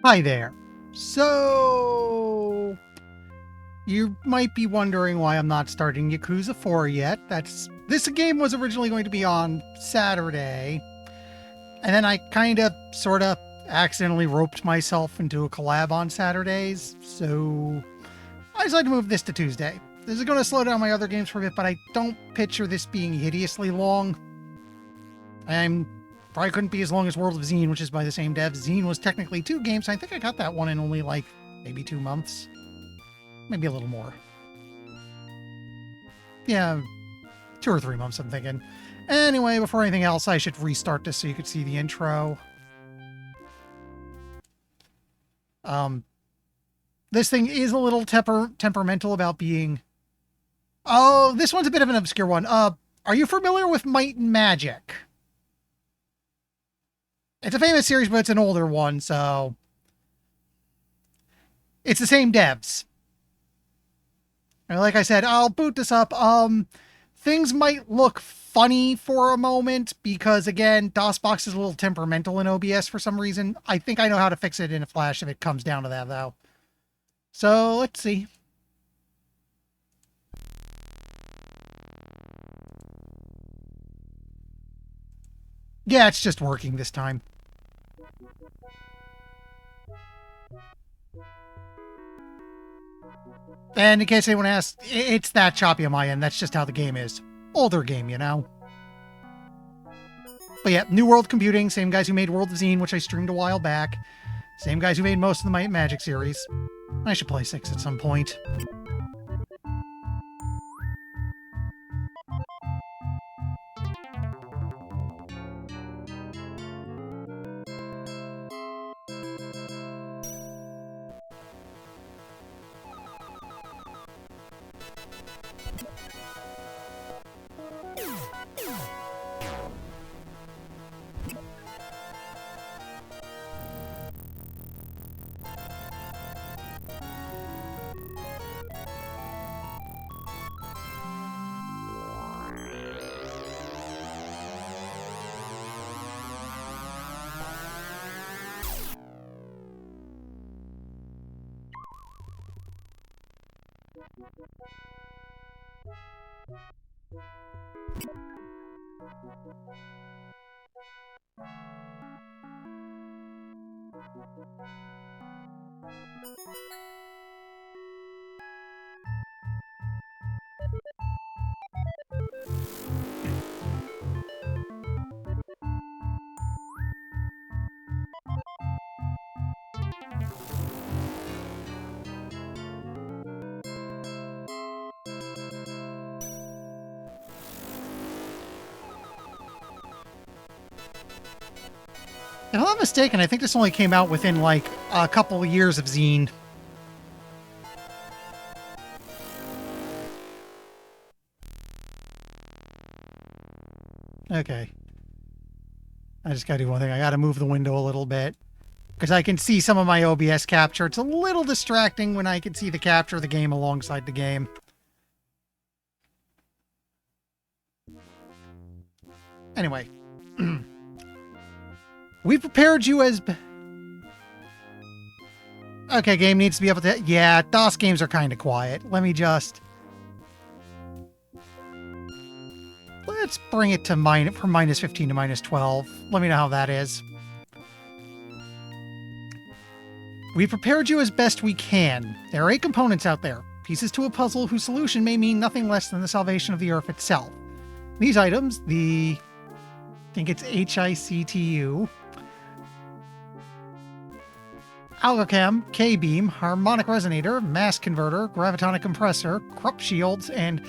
Hi there. So, you might be wondering why I'm not starting Yakuza 4 yet. This game was originally going to be on Saturday, and then I kind of, sort of, accidentally roped myself into a collab on Saturdays, so I decided to move this to Tuesday. This is going to slow down my other games for a bit, but I don't picture this being hideously long. I'm probably couldn't be as long as World of Zine, which is by the same devs. Zine was technically 2 games. I think I got that one in only like maybe 2 months. Maybe a little more. Yeah, 2 or 3 months, I'm thinking. Anyway, before anything else, I should restart this so you could see the intro. This thing is a little temperamental about being... Oh, this one's a bit of an obscure one. Are you familiar with Might and Magic? It's a famous series, but it's an older one, so... It's the same devs. And like I said, I'll boot this up. Things might look funny for a moment because, again, DOSBox is a little temperamental in OBS for some reason. I think I know how to fix it in a flash if it comes down to that, though. So, let's see. Yeah, it's just working this time. And in case anyone asks, it's that choppy on my end. That's just how the game is. Older game, you know? But yeah, New World Computing, same guys who made World of Zine, which I streamed a while back. Same guys who made most of the Might and Magic series. I should play 6 at some point. If I'm not mistaken, I think this only came out within, like, a couple of years of Zine. Okay. I just gotta do one thing. I gotta move the window a little bit. Because I can see some of my OBS capture. It's a little distracting when I can see the capture of the game alongside the game. Anyway. We prepared you as... Okay, game needs to be able to... Yeah, DOS games are kind of quiet. Let me just... Let's bring it to from minus 15 to minus 12. Let me know how that is. We prepared you as best we can. There are 8 components out there. Pieces to a puzzle whose solution may mean nothing less than the salvation of the Earth itself. These items, I think it's HICTU... Algochem, K-beam, harmonic resonator, mass converter, gravitonic compressor, Krupp shields, and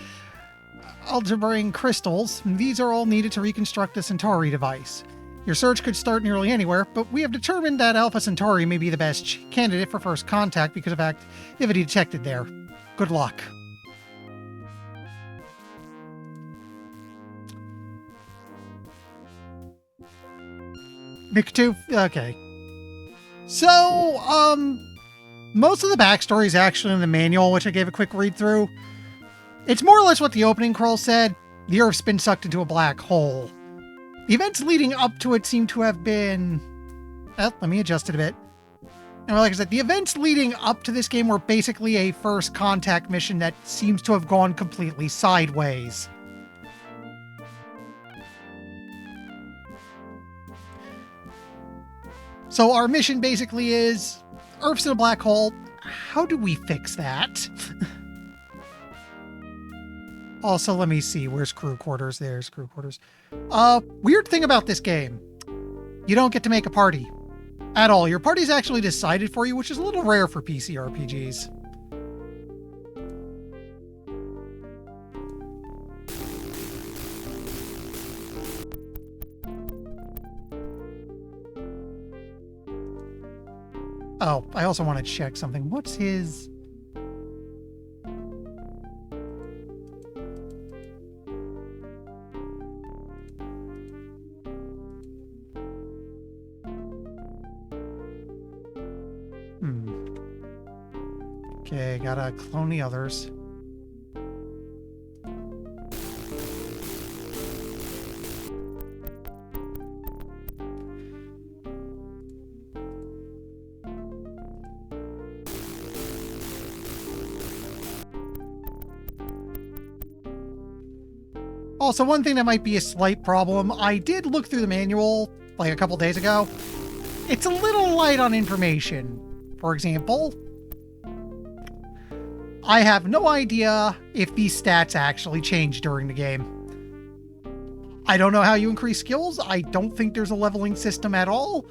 algebrane crystals. These are all needed to reconstruct the Centauri device. Your search could start nearly anywhere, but we have determined that Alpha Centauri may be the best candidate for first contact because of activity detected there. Good luck. Mick2? Okay. So, most of the backstory is actually in the manual, which I gave a quick read through. It's more or less what the opening crawl said. The Earth's been sucked into a black hole. The events leading up to it seem to have been... let me adjust it a bit. And like I said, the events leading up to this game were basically a first contact mission that seems to have gone completely sideways. So our mission basically is, Earth's in a black hole. How do we fix that? Also, let me see. Where's crew quarters? There's crew quarters. Weird thing about this game. you don't get to make a party at all. Your party's actually decided for you, which is a little rare for PC RPGs. Oh, I also want to check something. What's his... Okay, gotta clone the others. Also, one thing that might be a slight problem, I did look through the manual like a couple days ago. It's a little light on information. For example, I have no idea if these stats actually change during the game. I don't know how you increase skills. I don't think there's a leveling system at all.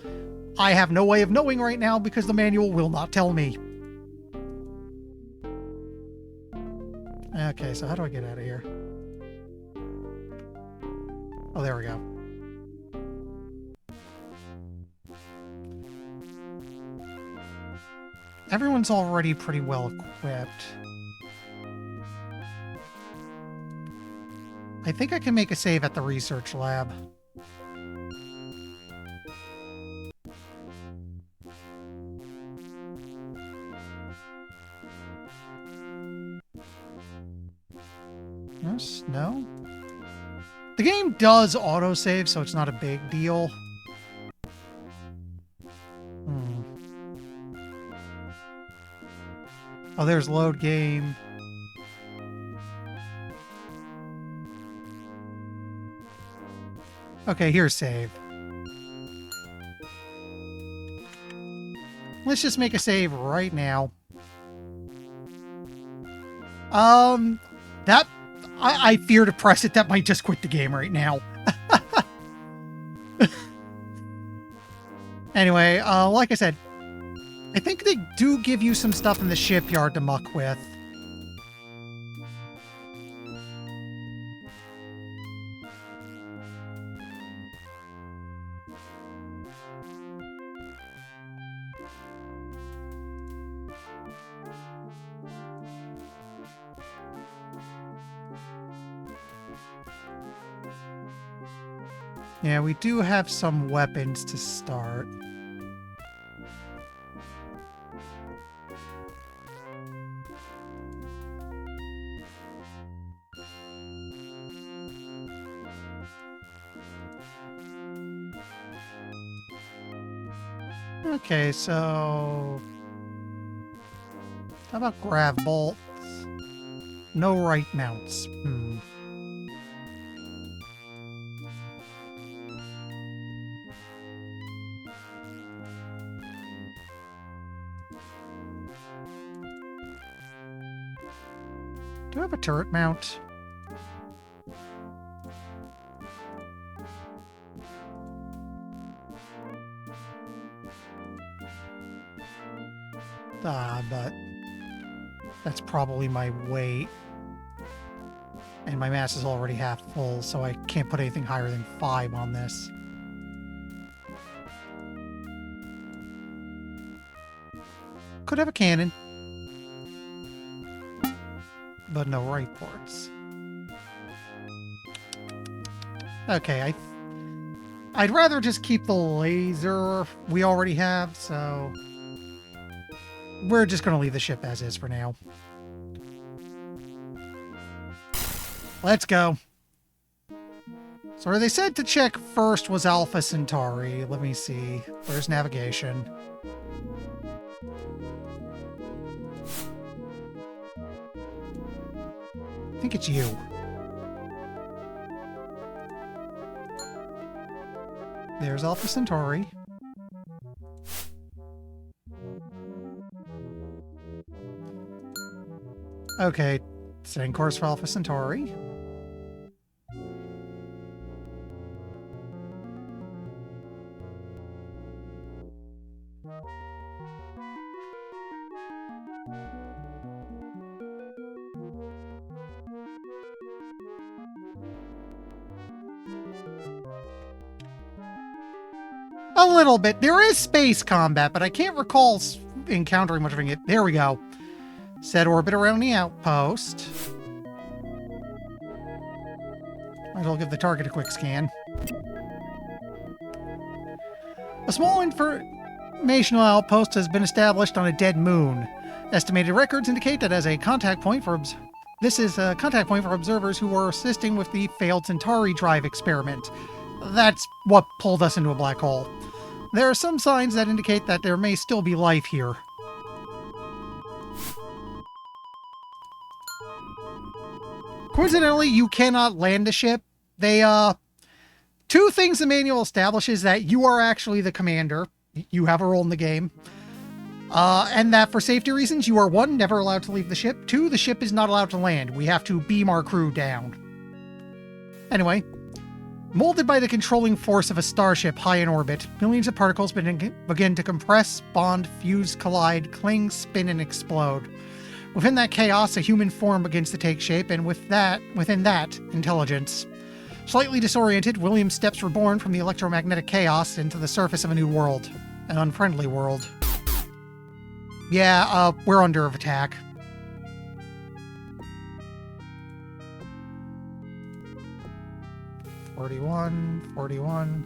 I have no way of knowing right now because the manual will not tell me. Okay, so how do I get out of here? Oh, there we go. Everyone's already pretty well equipped. I think I can make a save at the research lab. Yes, no? The game does autosave, so it's not a big deal. Oh, there's load game. Okay, here's save. Let's just make a save right now. I fear to press it. That might just quit the game right now. Anyway, like I said, I think they do give you some stuff in the shipyard to muck with. Yeah, we do have some weapons to start. Okay, so... how about grav bolts? No right mounts. Do I have a turret mount? But that's probably my weight. And my mass is already half full, so I can't put anything higher than 5 on this. Could have a cannon. But no right ports. Okay, I'd rather just keep the laser we already have, so... we're just going to leave the ship as is for now. Let's go. So where they said to check first was Alpha Centauri. Let me see. Where's navigation? I think it's you. There's Alpha Centauri. Okay, setting course for Alpha Centauri. A little bit. There is space combat, but I can't recall encountering much of it. There we go. Set orbit around the outpost. Might as well give the target a quick scan. A small informational outpost has been established on a dead moon. Estimated records indicate that as a contact point for this is a contact point for observers who were assisting with the failed Centauri drive experiment. That's what pulled us into a black hole. There are some signs that indicate that there may still be life here. Coincidentally, you cannot land the ship. Two things the manual establishes: that you are actually the commander. You have a role in the game. And that for safety reasons, you are, 1, never allowed to leave the ship. 2, the ship is not allowed to land. We have to beam our crew down. Anyway, molded by the controlling force of a starship high in orbit, millions of particles begin to compress, bond, fuse, collide, cling, spin, and explode. Within that chaos, a human form begins to take shape, and within that, intelligence. Slightly disoriented, William's steps were born from the electromagnetic chaos into the surface of a new world. An unfriendly world. Yeah, we're under attack. $41.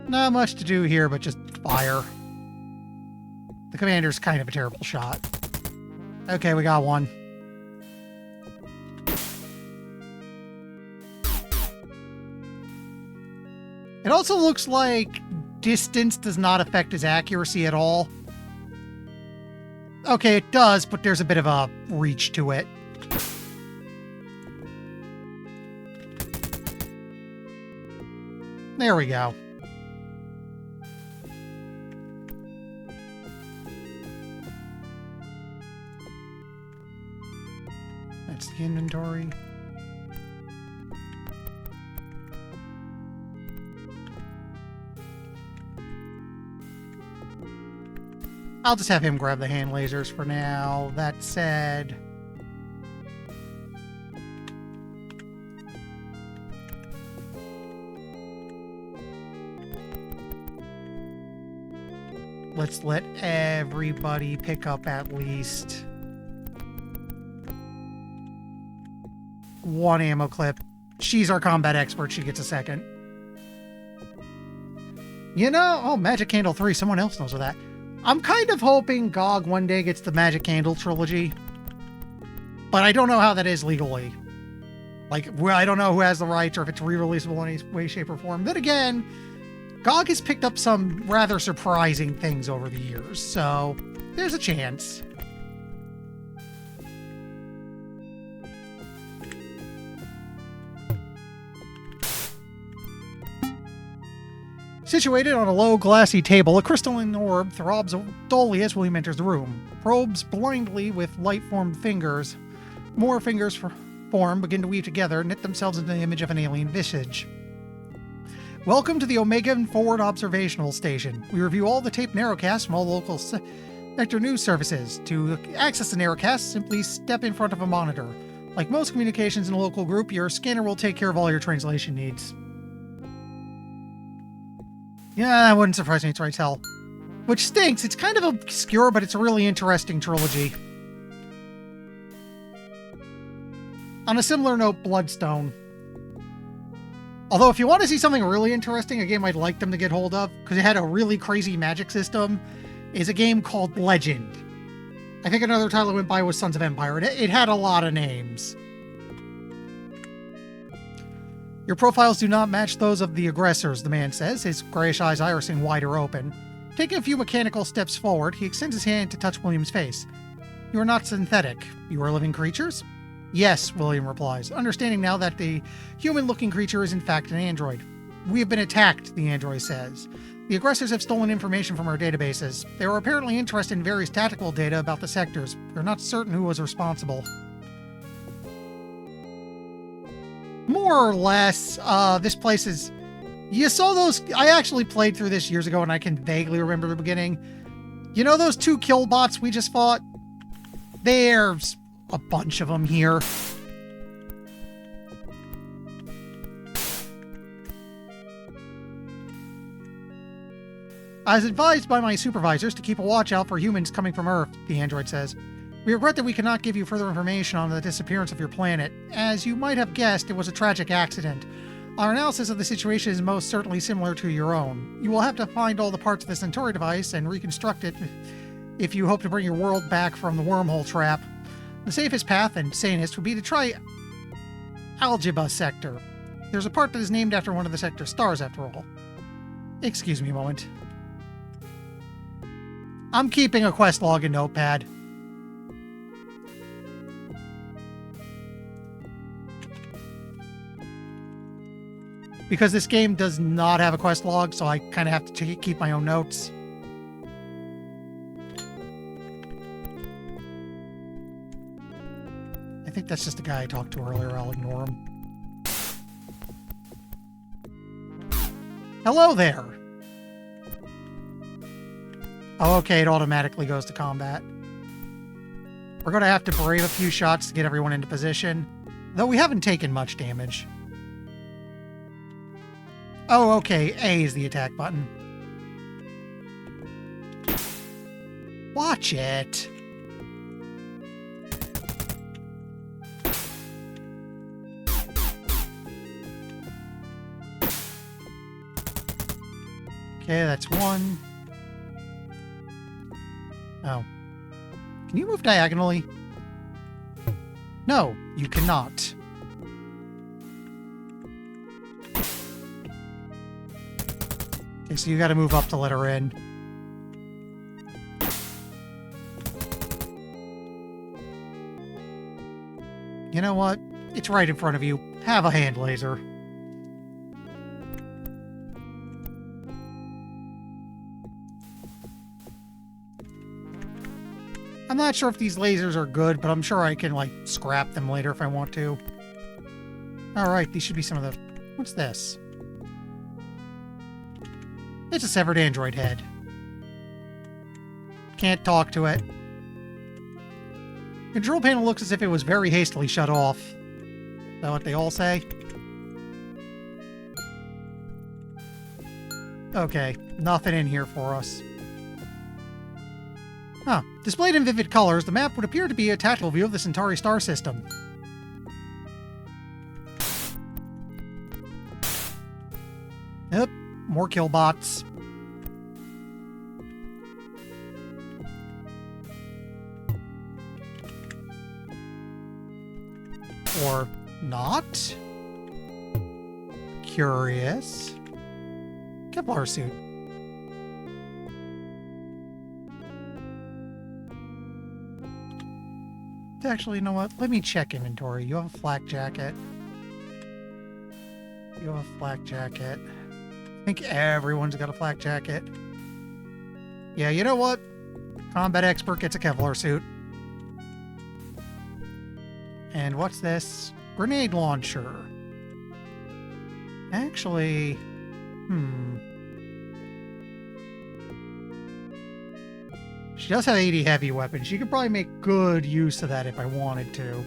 Not much to do here, but just fire. The commander's kind of a terrible shot. Okay, we got one. It also looks like distance does not affect his accuracy at all. Okay, it does, but there's a bit of a reach to it. There we go. That's the inventory. I'll just have him grab the hand lasers for now. That said, let's let everybody pick up at least one ammo clip. She's our combat expert. She gets a second. You know, oh, Magic Candle 3. Someone else knows of that. I'm kind of hoping GOG one day gets the Magic Candle trilogy. But I don't know how that is legally. Like, well, I don't know who has the rights or if it's re-releasable in any way, shape, or form. Then again, GOG has picked up some rather surprising things over the years. So, there's a chance. Situated on a low, glassy table, a crystalline orb throbs dully as William enters the room. Probes blindly with light-formed fingers. More fingers form, begin to weave together, knit themselves into the image of an alien visage. Welcome to the Omega Forward Observational Station. We review all the taped narrowcasts from all local sector news services. To access the narrowcast, simply step in front of a monitor. Like most communications in a local group, your scanner will take care of all your translation needs. Yeah, that wouldn't surprise me, it's right hell. Which stinks, it's kind of obscure, but it's a really interesting trilogy. On a similar note, Bloodstone. Although if you want to see something really interesting, a game I'd like them to get hold of, because it had a really crazy magic system, is a game called Legend. I think another title that went by was Sons of Empire. It had a lot of names. Your profiles do not match those of the aggressors, the man says, his grayish eyes irising wider open. Taking a few mechanical steps forward, he extends his hand to touch William's face. You are not synthetic. You are living creatures? Yes, William replies, understanding now that the human-looking creature is in fact an android. We have been attacked, the android says. The aggressors have stolen information from our databases. They were apparently interested in various tactical data about the sectors. We're not certain who was responsible. More or less, this place is You saw those... I actually played through this years ago, and I can vaguely remember the beginning. You know those 2 kill bots we just fought? There's a bunch of them here. I was advised by my supervisors to keep a watch out for humans coming from Earth, the android says. We regret that we cannot give you further information on the disappearance of your planet. As you might have guessed, it was a tragic accident. Our analysis of the situation is most certainly similar to your own. You will have to find all the parts of the Centauri device and reconstruct it if you hope to bring your world back from the wormhole trap. The safest path, and sanest, would be to try Algebra Sector. There's a part that is named after one of the sector's stars, after all. Excuse me a moment. I'm keeping a quest log in Notepad. Because this game does not have a quest log, so I kind of have to keep my own notes. I think that's just the guy I talked to earlier. I'll ignore him. Hello there! Oh, okay, it automatically goes to combat. We're going to have to brave a few shots to get everyone into position, though we haven't taken much damage. Oh, okay, A is the attack button. Watch it! Okay, that's 1. Oh. Can you move diagonally? No, you cannot. Okay, so you gotta move up to let her in. You know what? It's right in front of you. Have a hand laser. I'm not sure if these lasers are good, but I'm sure I can, like, scrap them later if I want to. Alright, these should be some of the... What's this? It's a severed android head. Can't talk to it. Control panel looks as if it was very hastily shut off. Is that what they all say? Okay, nothing in here for us. Huh. Displayed in vivid colors, the map would appear to be a tactical view of the Centauri star system. Yep, more kill bots. Or not? Curious. Kevlar suit. Actually, you know what? Let me check inventory. You have a flak jacket. You have a flak jacket. I think everyone's got a flak jacket. Yeah, you know what? Combat expert gets a Kevlar suit. And what's this? Grenade launcher. Actually, she does have 80 heavy weapons. She could probably make good use of that if I wanted to.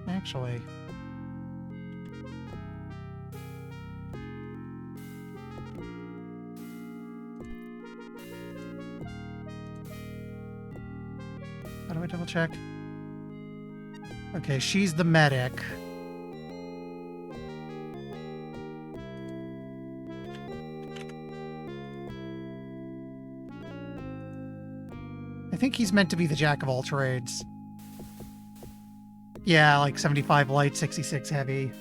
Actually... How do I double check? Okay, she's the medic. I think he's meant to be the jack of all trades. Yeah, like 75 light, 66 heavy.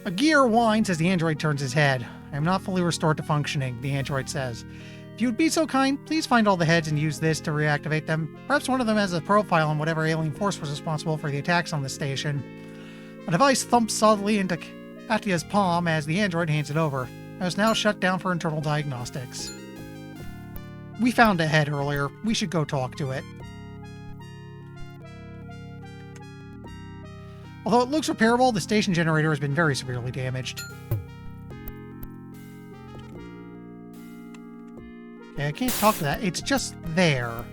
A gear whines as the android turns his head. I am not fully restored to functioning, the android says. If you would be so kind, please find all the heads and use this to reactivate them. Perhaps one of them has a profile on whatever alien force was responsible for the attacks on the station. A device thumps solidly into Katya's palm as the android hands it over. It is now shut down for internal diagnostics. We found a head earlier. We should go talk to it. Although it looks repairable, the station generator has been very severely damaged. Okay, I can't talk to that. It's just there.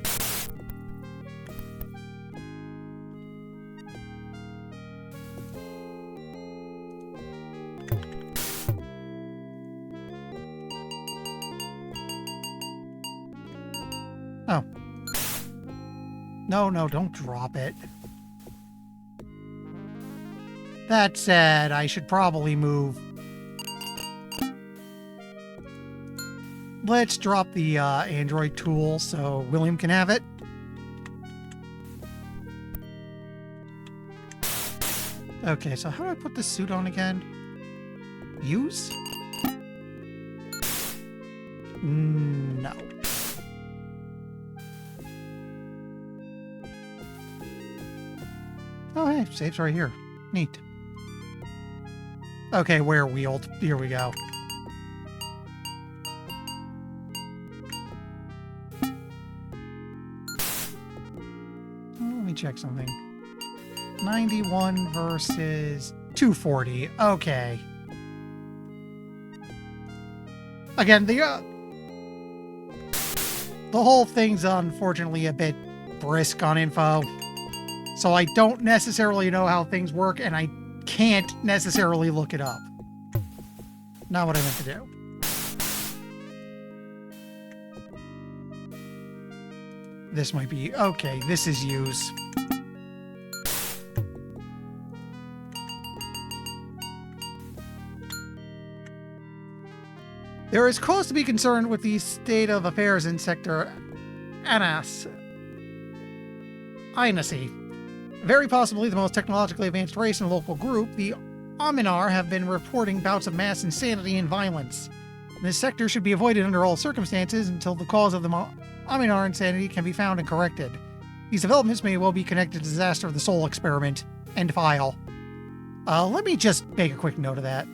Oh. No, don't drop it. That said, I should probably move. Let's drop the Android tool so William can have it. Okay, so how do I put this suit on again? Use? No. Oh, hey, save's right here. Neat. Okay, wear wheeled. Here we go. Let me check something. 91 versus 240. Okay. Again, the whole thing's unfortunately a bit brisk on info. So I don't necessarily know how things work, and I can't necessarily look it up. Not what I meant to do. This might be... Okay, this is use. There is cause to be concerned with the state of affairs in Sector Inasi. Very possibly the most technologically advanced race in the local group, the Aminar have been reporting bouts of mass insanity and violence. This sector should be avoided under all circumstances until the cause of the Aminar insanity can be found and corrected. These developments may well be connected to the disaster of the Soul experiment. End file. Let me just make a quick note of that.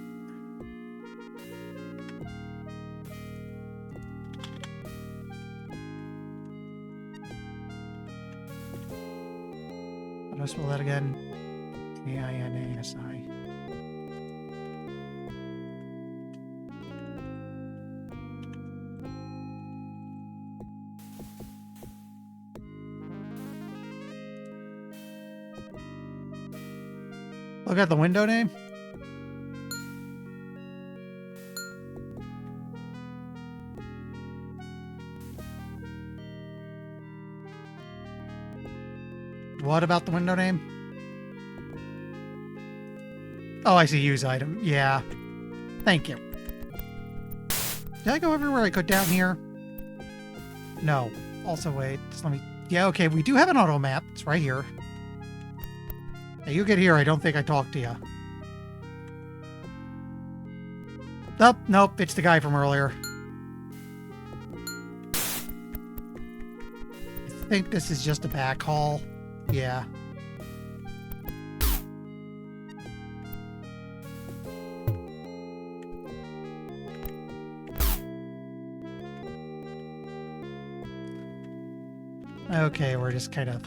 How do I spell that again? K-I-N-A-S-I. Look at the window name. What about the window name? Oh, I see. Use item. Yeah. Thank you. Did I go everywhere I could down here? No. Also, wait. Just let me... Yeah, okay. We do have an auto map. It's right here. Hey, you get here. I don't think I talked to you. Nope. Nope. It's the guy from earlier. I think this is just a back hall. Yeah. Okay, we're just kind of...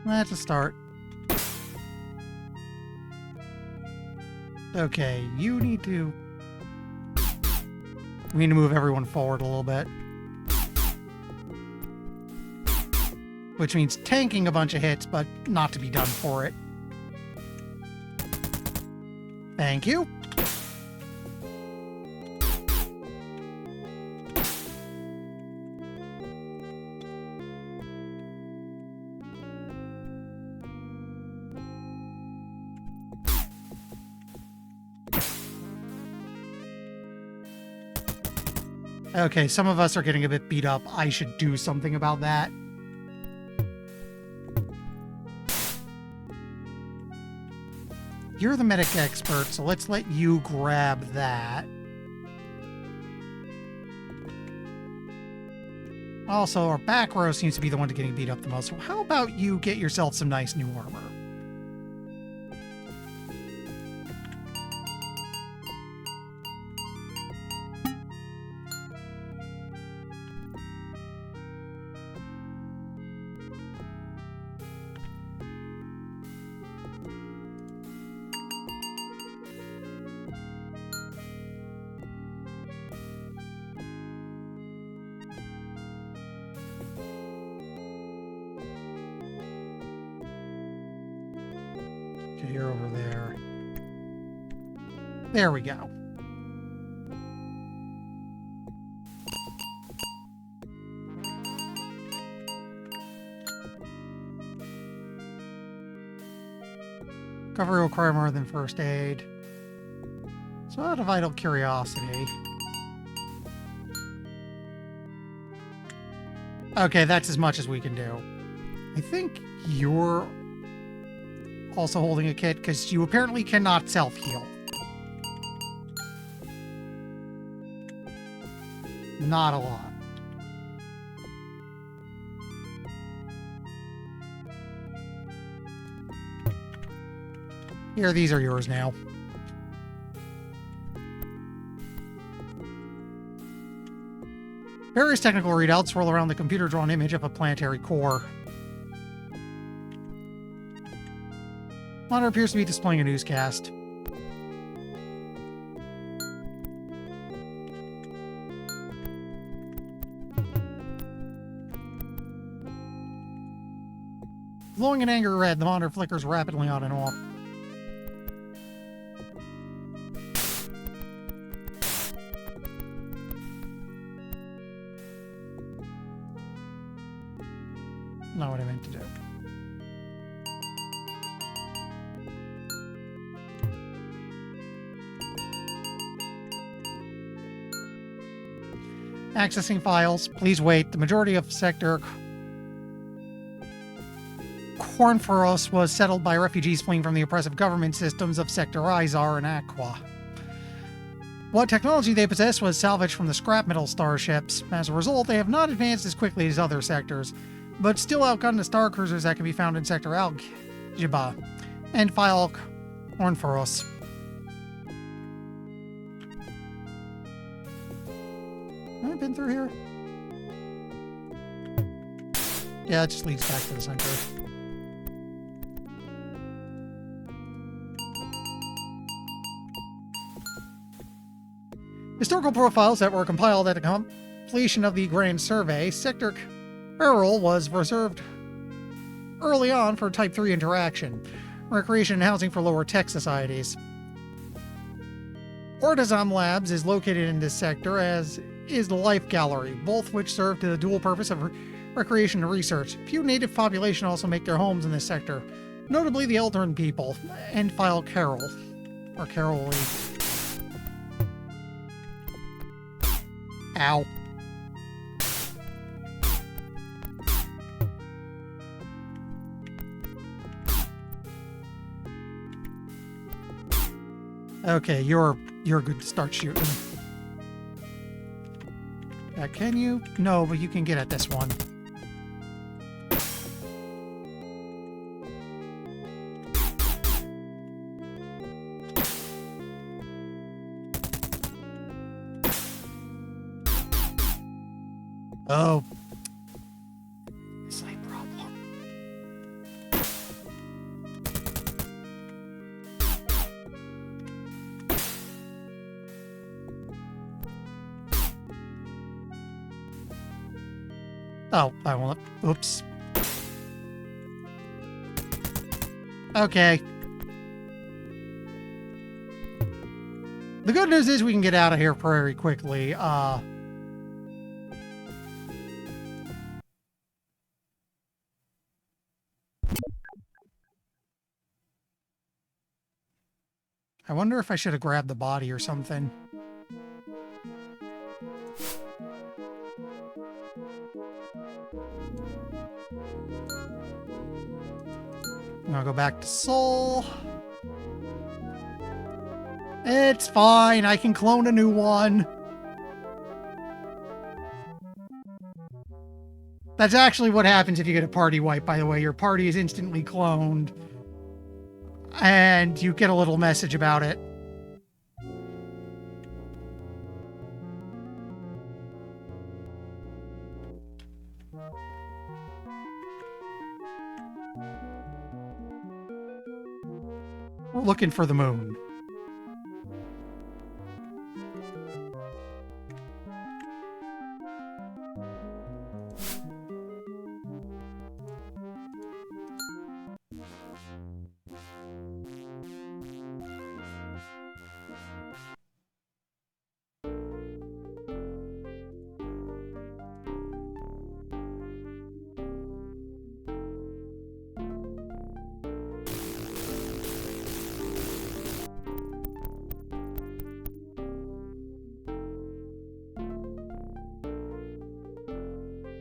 That's a start. Okay, you need to... We need to move everyone forward a little bit. Which means tanking a bunch of hits, but not to be done for it. Thank you. Okay, some of us are getting a bit beat up. I should do something about that. You're the medic expert, so let's let you grab that. Also, our back row seems to be the one getting beat up the most. So how about you get yourself some nice new armor? Okay, you're over there. There we go. Recovery will require more than first aid. So out of idle curiosity. Okay, that's as much as we can do. I think you're also holding a kit, because you apparently cannot self-heal. Not a lot. Here, these are yours now. Various technical readouts swirl around the computer-drawn image of a planetary core. Monitor appears to be displaying a newscast. Glowing in angry red, the monitor flickers rapidly on and off. Not what I meant to do. Accessing files. Please wait. The majority of Sector Cornforos was settled by refugees fleeing from the oppressive government systems of Sector Izar and Aqua. What technology they possessed was salvaged from the scrap metal starships. As a result, they have not advanced as quickly as other sectors, but still outgunned the star cruisers that can be found in Sector Algebra and File Cornforos. Have I been through here? Yeah, it just leads back to the center. Historical profiles that were compiled at the completion of the Grand Survey. Sector Errol was reserved early on for Type 3 interaction, recreation and housing for lower tech societies. Ortizam Labs is located in this sector, as is the Life Gallery, both which serve to the dual purpose of recreation and research. Few native population also make their homes in this sector, notably the Eldrin people, and File Carol, or Carol Lee. Ow. Okay, you're good to start shooting. Can you? No, but you can get at this one. Oh. Slight problem. Oh, I won't. Oops. Okay. The good news is we can get out of here very quickly. I wonder if I should have grabbed the body or something. I'm gonna go back to Seoul. It's fine. I can clone a new one. That's actually what happens if you get a party wipe, by the way. Your party is instantly cloned. And you get a little message about it. We're looking for the moon.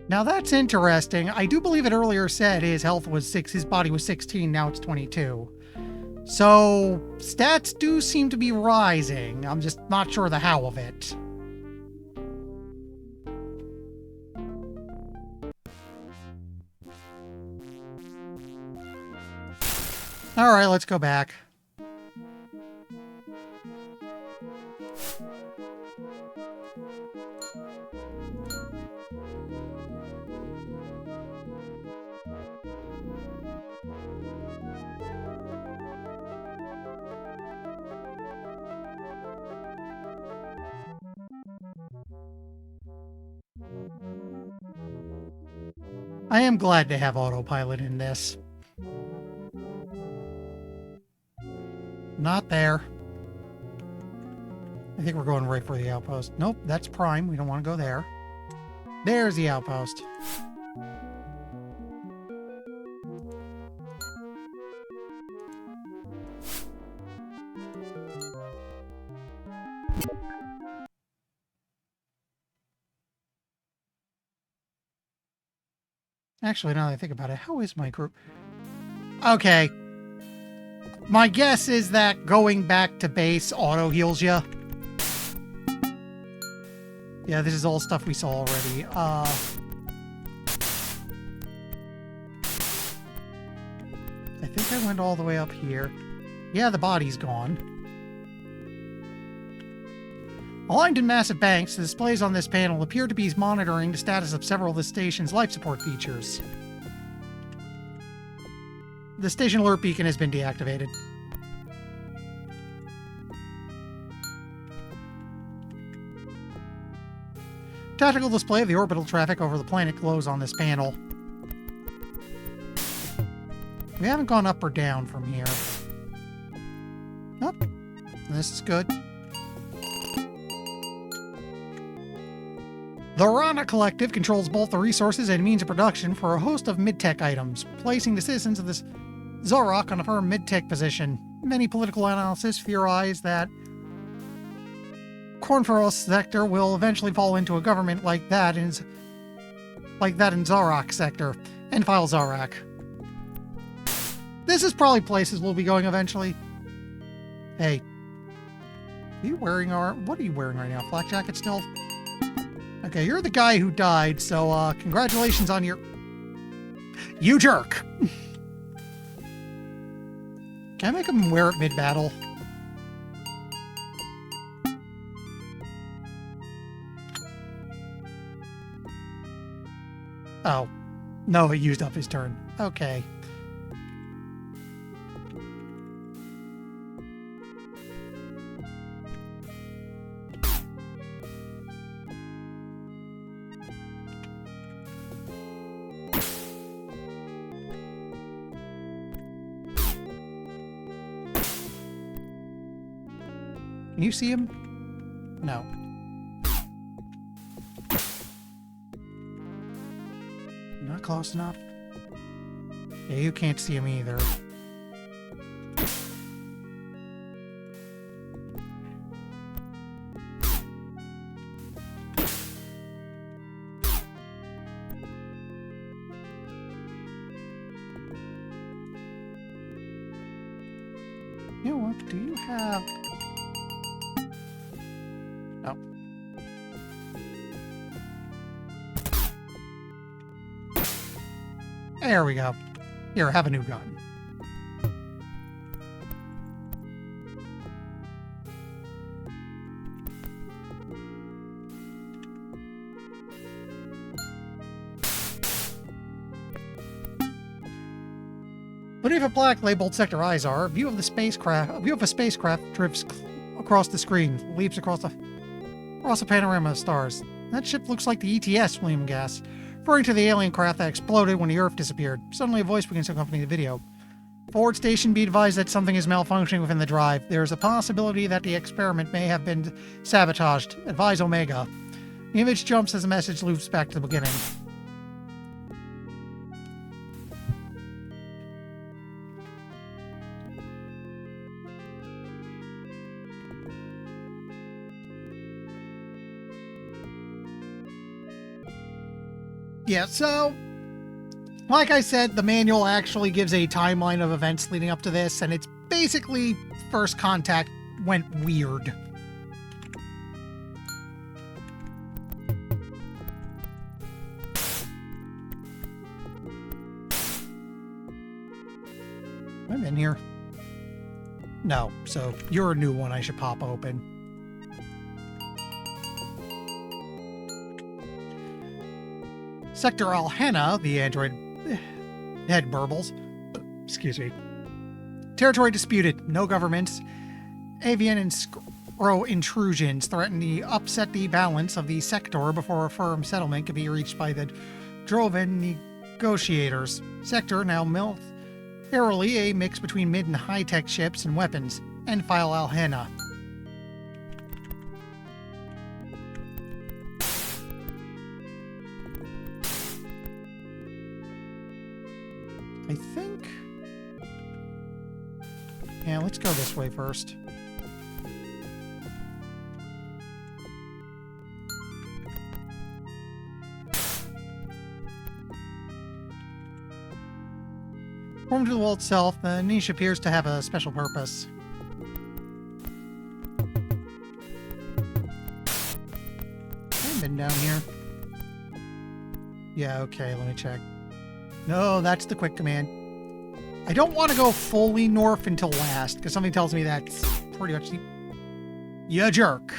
Now that's interesting. I do believe it earlier said his health was 6, his body was 16, now it's 22. So stats do seem to be rising. I'm just not sure the how of it. All right, let's go back. I am glad to have autopilot in this. Not there. I think we're going right for the outpost. Nope, that's Prime. We don't want to go there. There's the outpost. Actually, now that I think about it, how is my group? Okay. My guess is that going back to base auto heals you. Yeah, this is all stuff we saw already. I think I went all the way up here. Yeah, the body's gone. Aligned in massive banks, the displays on this panel appear to be monitoring the status of several of the station's life support features. The station alert beacon has been deactivated. Tactical display of the orbital traffic over the planet glows on this panel. We haven't gone up or down from here. Nope. This is good. The Rana Collective controls both the resources and means of production for a host of mid-tech items, placing the citizens of this Zorak on a firm mid-tech position. Many political analysts theorize that Cornferos sector will eventually fall into a government like that in Zorak sector, and file Zorak. This is probably places we'll be going eventually. Hey, are you wearing what are you wearing right now? Flak jacket still? Okay, you're the guy who died, so congratulations on your... You jerk! Can I make him wear it mid-battle? Oh. No, he used up his turn. Okay. Can you see him? No. Not close enough. Yeah, you can't see him either. You know what? Do you have... Oh. There we go. Here, have a new gun. Beneath a black labeled Sector Izar, a view of a spacecraft drifts across the screen, leaps across a panorama of stars. That ship looks like the ETS, William gasped, referring to the alien craft that exploded when the Earth disappeared. Suddenly a voice begins to accompany the video. Forward station, be advised that something is malfunctioning within the drive. There is a possibility that the experiment may have been sabotaged. Advise Omega. The image jumps as the message loops back to the beginning. Yeah, so, like I said, the manual actually gives a timeline of events leading up to this, and it's basically first contact went weird. I'm in here. No, so you're a new one I should pop open. Sector Alhena, the android head burbles. Excuse me. Territory disputed. No governments. Avian and Scro intrusions threaten to upset the balance of the sector before a firm settlement can be reached by the Droven negotiators. Sector now militarily a mix between mid and high-tech ships and weapons. End file Alhena. I think... Yeah, let's go this way first. Formed to the wall itself, the niche appears to have a special purpose. I've been down here. Yeah, okay, let me check. No, that's the quick command. I don't want to go fully north until last, because something tells me that's pretty much the... You jerk.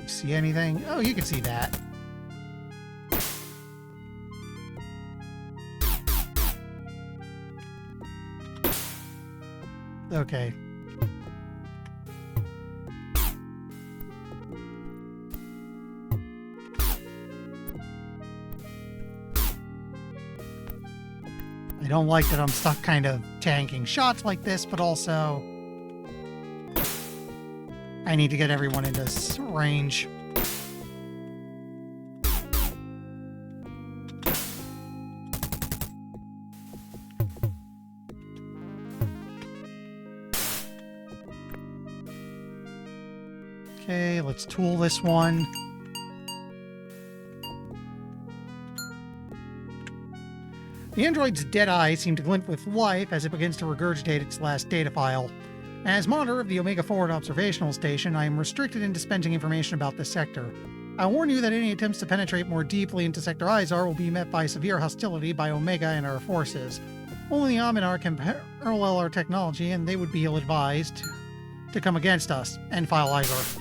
See anything? Oh, you can see that. Okay. I don't like that I'm stuck kind of tanking shots like this, but also I need to get everyone into range. Okay, let's tool this one. The android's dead eyes seem to glint with life as it begins to regurgitate its last data file. As monitor of the Omega Forward Observational Station, I am restricted in dispensing information about this sector. I warn you that any attempts to penetrate more deeply into Sector Izar will be met by severe hostility by Omega and our forces. Only the Aminar can parallel our technology, and they would be ill-advised to come against us. End file Izar.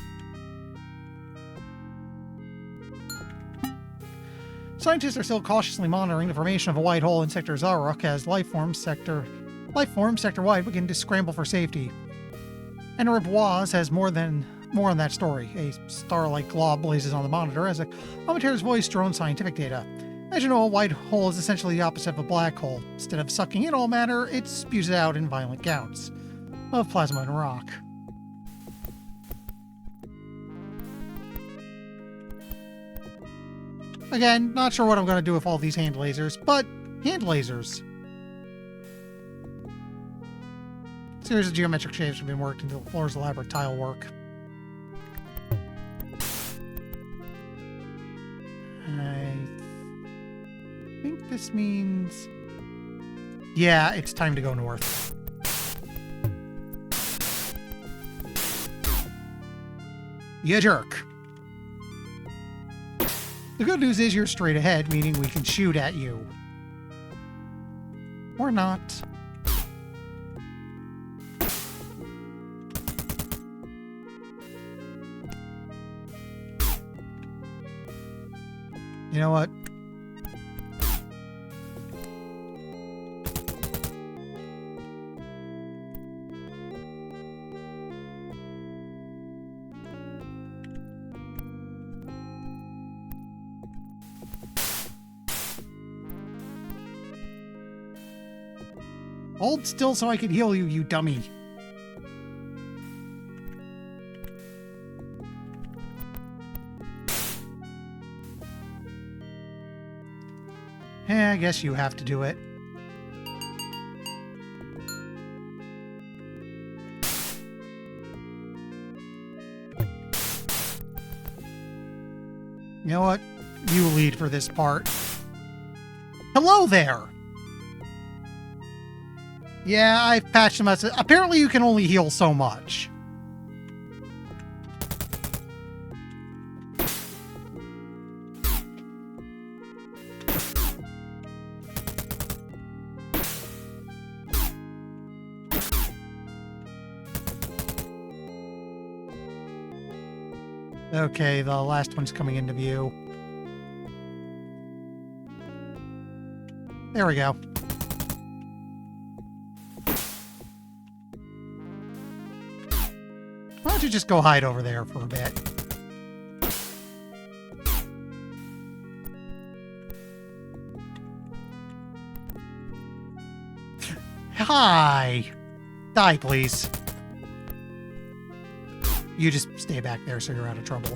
Scientists are still cautiously monitoring the formation of a white hole in Sector Zarok as life forms sector-wide begin to scramble for safety. Enriboise has more on that story. A star-like glob blazes on the monitor as a commentator's voice drones scientific data. As you know, a white hole is essentially the opposite of a black hole. Instead of sucking in all matter, it spews it out in violent gouts of plasma and rock. Again, not sure what I'm going to do with all these hand lasers, but hand lasers. A series of geometric shapes have been worked into the floor's elaborate tile work. I think this means... yeah, it's time to go north. You jerk. The good news is you're straight ahead, meaning we can shoot at you. Or not. You know what? Hold still so I can heal you, you dummy. I guess you have to do it. You know what? You lead for this part. Hello there! Yeah, I've patched him as... apparently you can only heal so much. Okay, the last one's coming into view. There we go. Why don't you just go hide over there for a bit? Hi! Die, please. You just stay back there so you're out of trouble.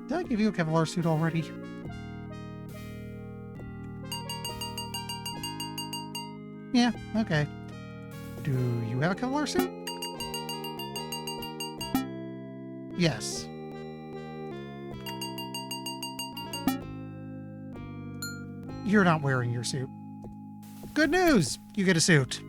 Did I give you a Kevlar suit already? Yeah, okay. Do you have a Kevlar suit? Yes. You're not wearing your suit. Good news! You get a suit.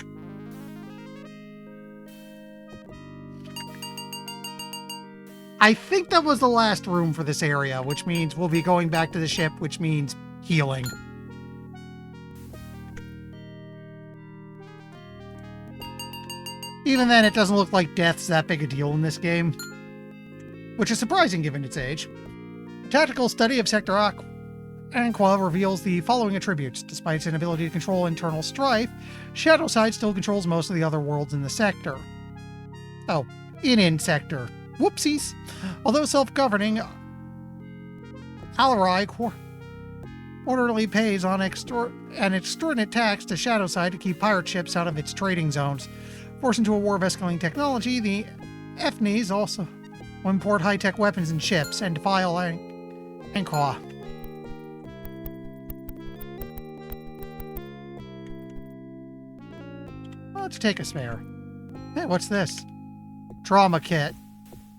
I think that was the last room for this area, which means we'll be going back to the ship, which means healing. Even then, it doesn't look like death's that big a deal in this game. Which is surprising given its age. A tactical study of Sector Aqua reveals the following attributes. Despite its inability to control internal strife, Shadowside still controls most of the other worlds in the sector. Oh, in sector. Whoopsies! Although self-governing, Alarai orderly pays on an extortionate tax to Shadowside to keep pirate ships out of its trading zones. Forced into a war of escalating technology, the Ethnies also import high-tech weapons and ships and defile Anqua. Let's take a spare. Hey, what's this? Trauma kit.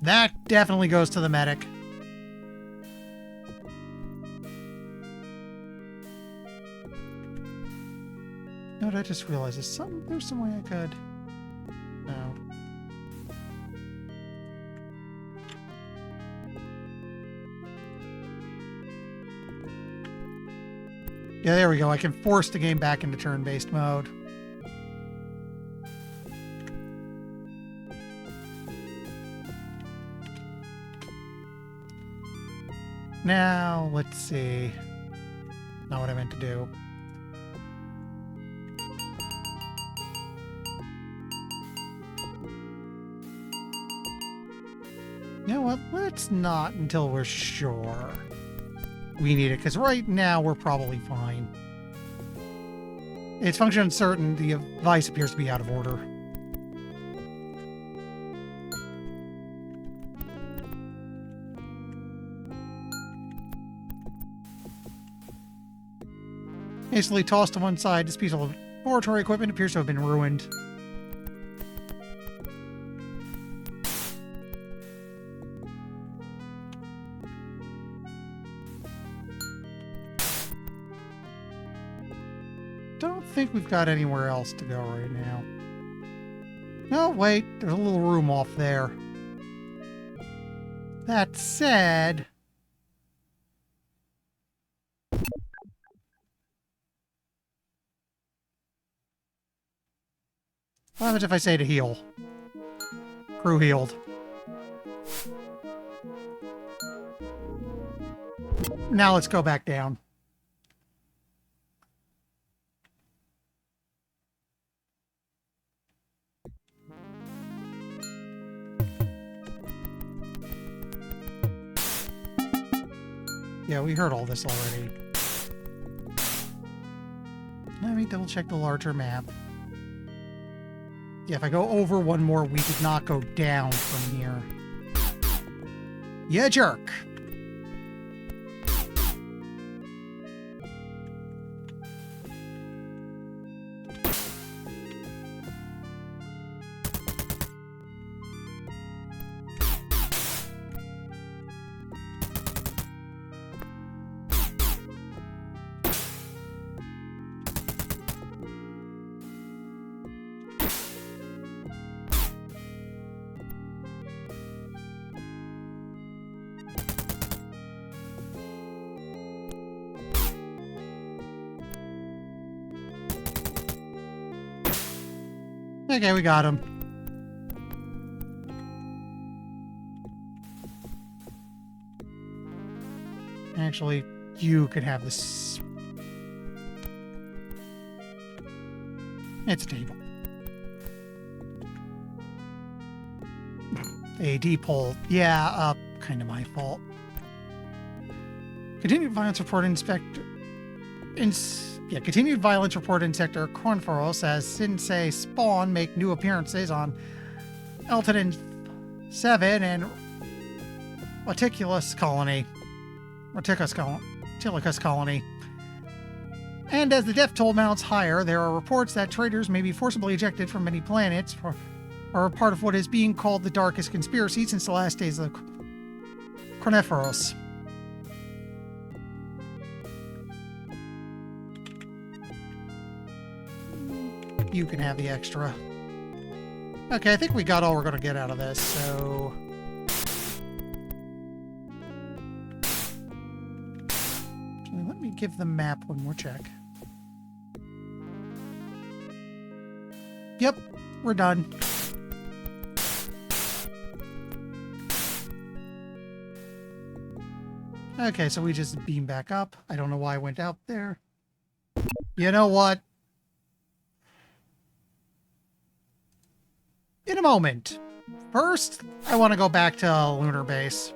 That definitely goes to the medic. You know what, I just realized there's some way I could... No. Yeah, there we go. I can force the game back into turn-based mode. Now, let's see. Not what I meant to do. You know what? Let's not until we're sure we need it, because right now we're probably fine. Its function uncertain, the device appears to be out of order. Hastily tossed to one side, this piece of laboratory equipment appears to have been ruined. Don't think we've got anywhere else to go right now. No, wait, there's a little room off there. That said... what happens if I say to heal? Crew healed. Now let's go back down. Yeah, we heard all this already. Let me double check the larger map. Yeah, if I go over one more, we did not go down from here. You jerk! Okay, we got him. Actually, you could have this. It's a table. AD poll. Yeah, kind of my fault. Continued violence report inspector. Continued violence report in Sector Cornforos as Sensei Spawn make new appearances on Elton 7 and Reticus Colony. And as the death toll mounts higher, there are reports that traitors may be forcibly ejected from many planets or a part of what is being called the darkest conspiracy since the last days of Cornforos. You can have the extra. Okay, I think we got all we're going to get out of this, so... let me give the map one more check. Yep, we're done. Okay, so we just beam back up. I don't know why I went out there. You know what? In a moment. First, I want to go back to Lunar Base.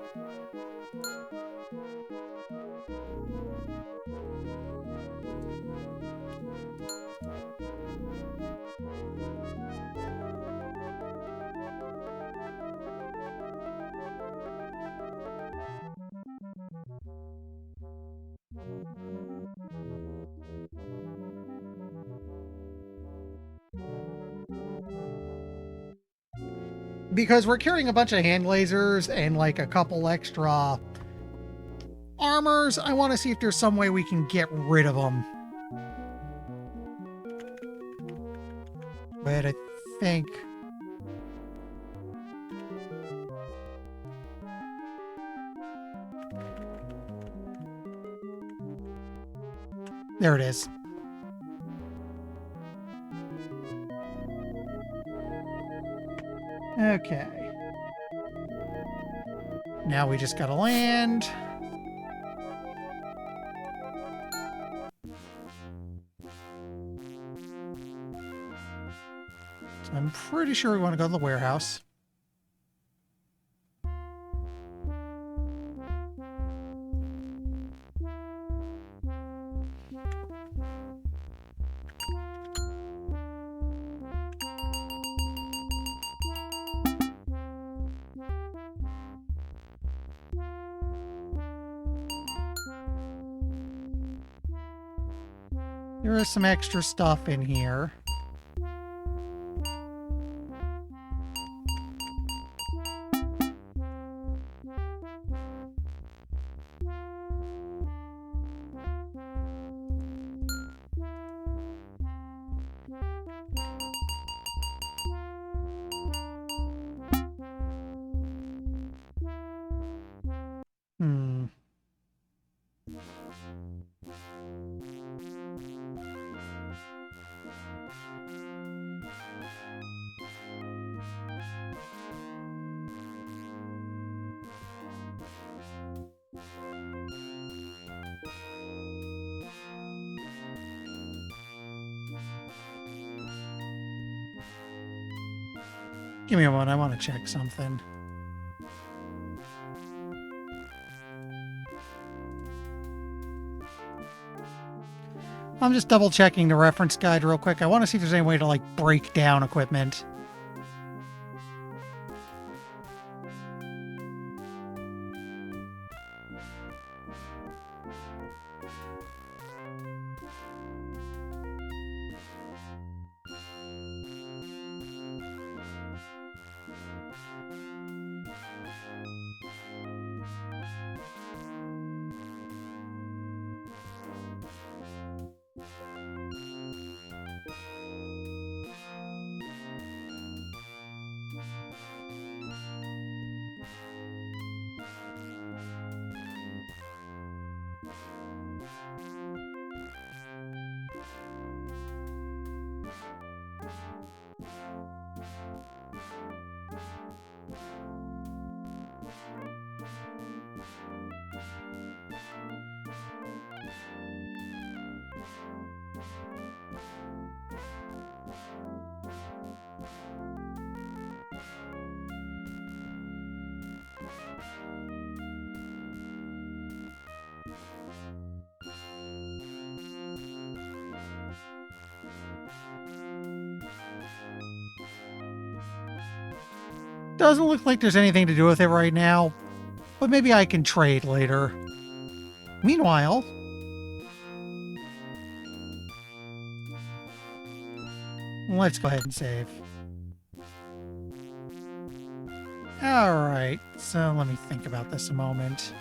Because we're carrying a bunch of hand lasers and like a couple extra armors, I want to see if there's some way we can get rid of them. But I think... there it is. Okay. Now we just gotta land. So I'm pretty sure we want to go to the warehouse. There is some extra stuff in here. Give me a moment, I want to check something. I'm just double checking the reference guide real quick. I want to see if there's any way to, like, break down equipment. Doesn't look like there's anything to do with it right now, but maybe I can trade later. Meanwhile, let's go ahead and save. Alright, so let me think about this a moment.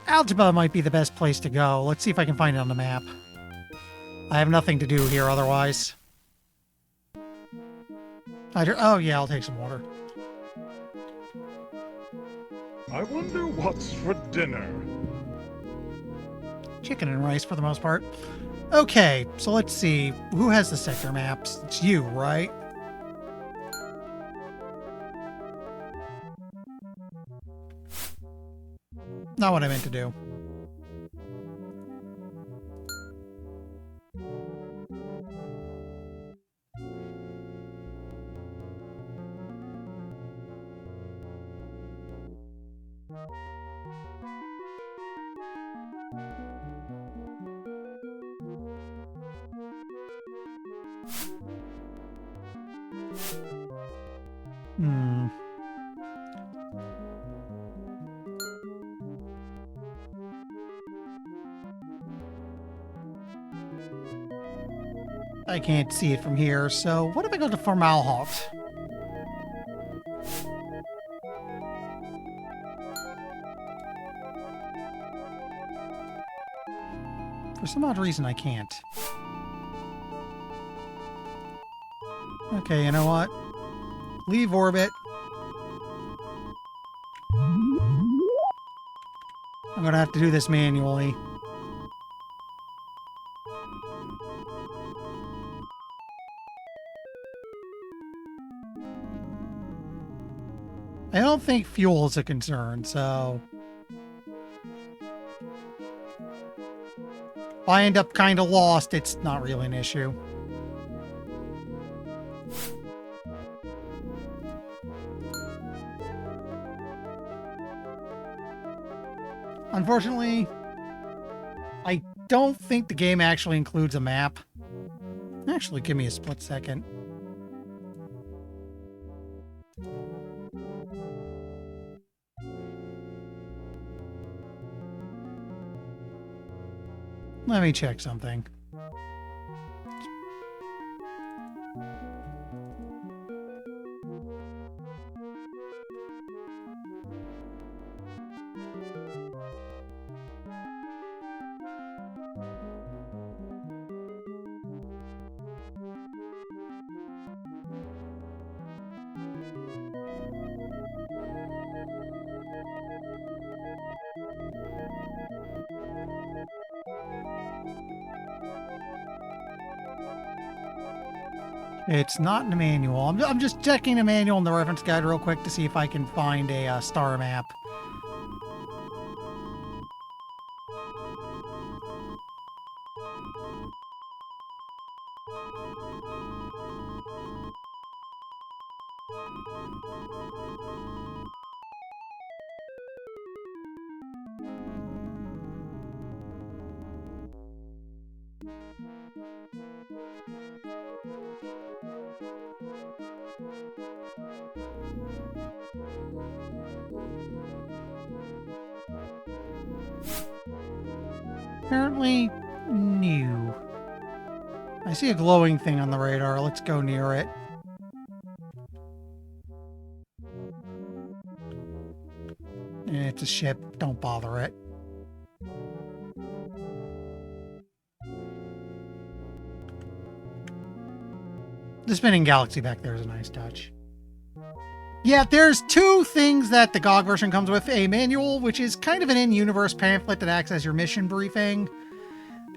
Algebra might be the best place to go. Let's see if I can find it on the map. I have nothing to do here otherwise. Oh yeah, I'll take some water. I wonder what's for dinner. Chicken and rice for the most part. Okay, so let's see. Who has the sector maps? It's you, right? Not what I meant to do. I can't see it from here, so what if I go to Formalhaut? For some odd reason, I can't. Okay, you know what? Leave orbit. I'm gonna have to do this manually. I don't think fuel is a concern, so... If I end up kind of lost, it's not really an issue. Unfortunately, I don't think the game actually includes a map. Actually, give me a split second. Let me check something. It's not in the manual. I'm just checking the manual and the reference guide real quick to see if I can find a star map. Apparently new. I see a glowing thing on the radar. Let's go near it. It's a ship. Don't bother it. The spinning galaxy back there is a nice touch. Yeah, there's two things that the GOG version comes with. A manual, which is kind of an in-universe pamphlet that acts as your mission briefing.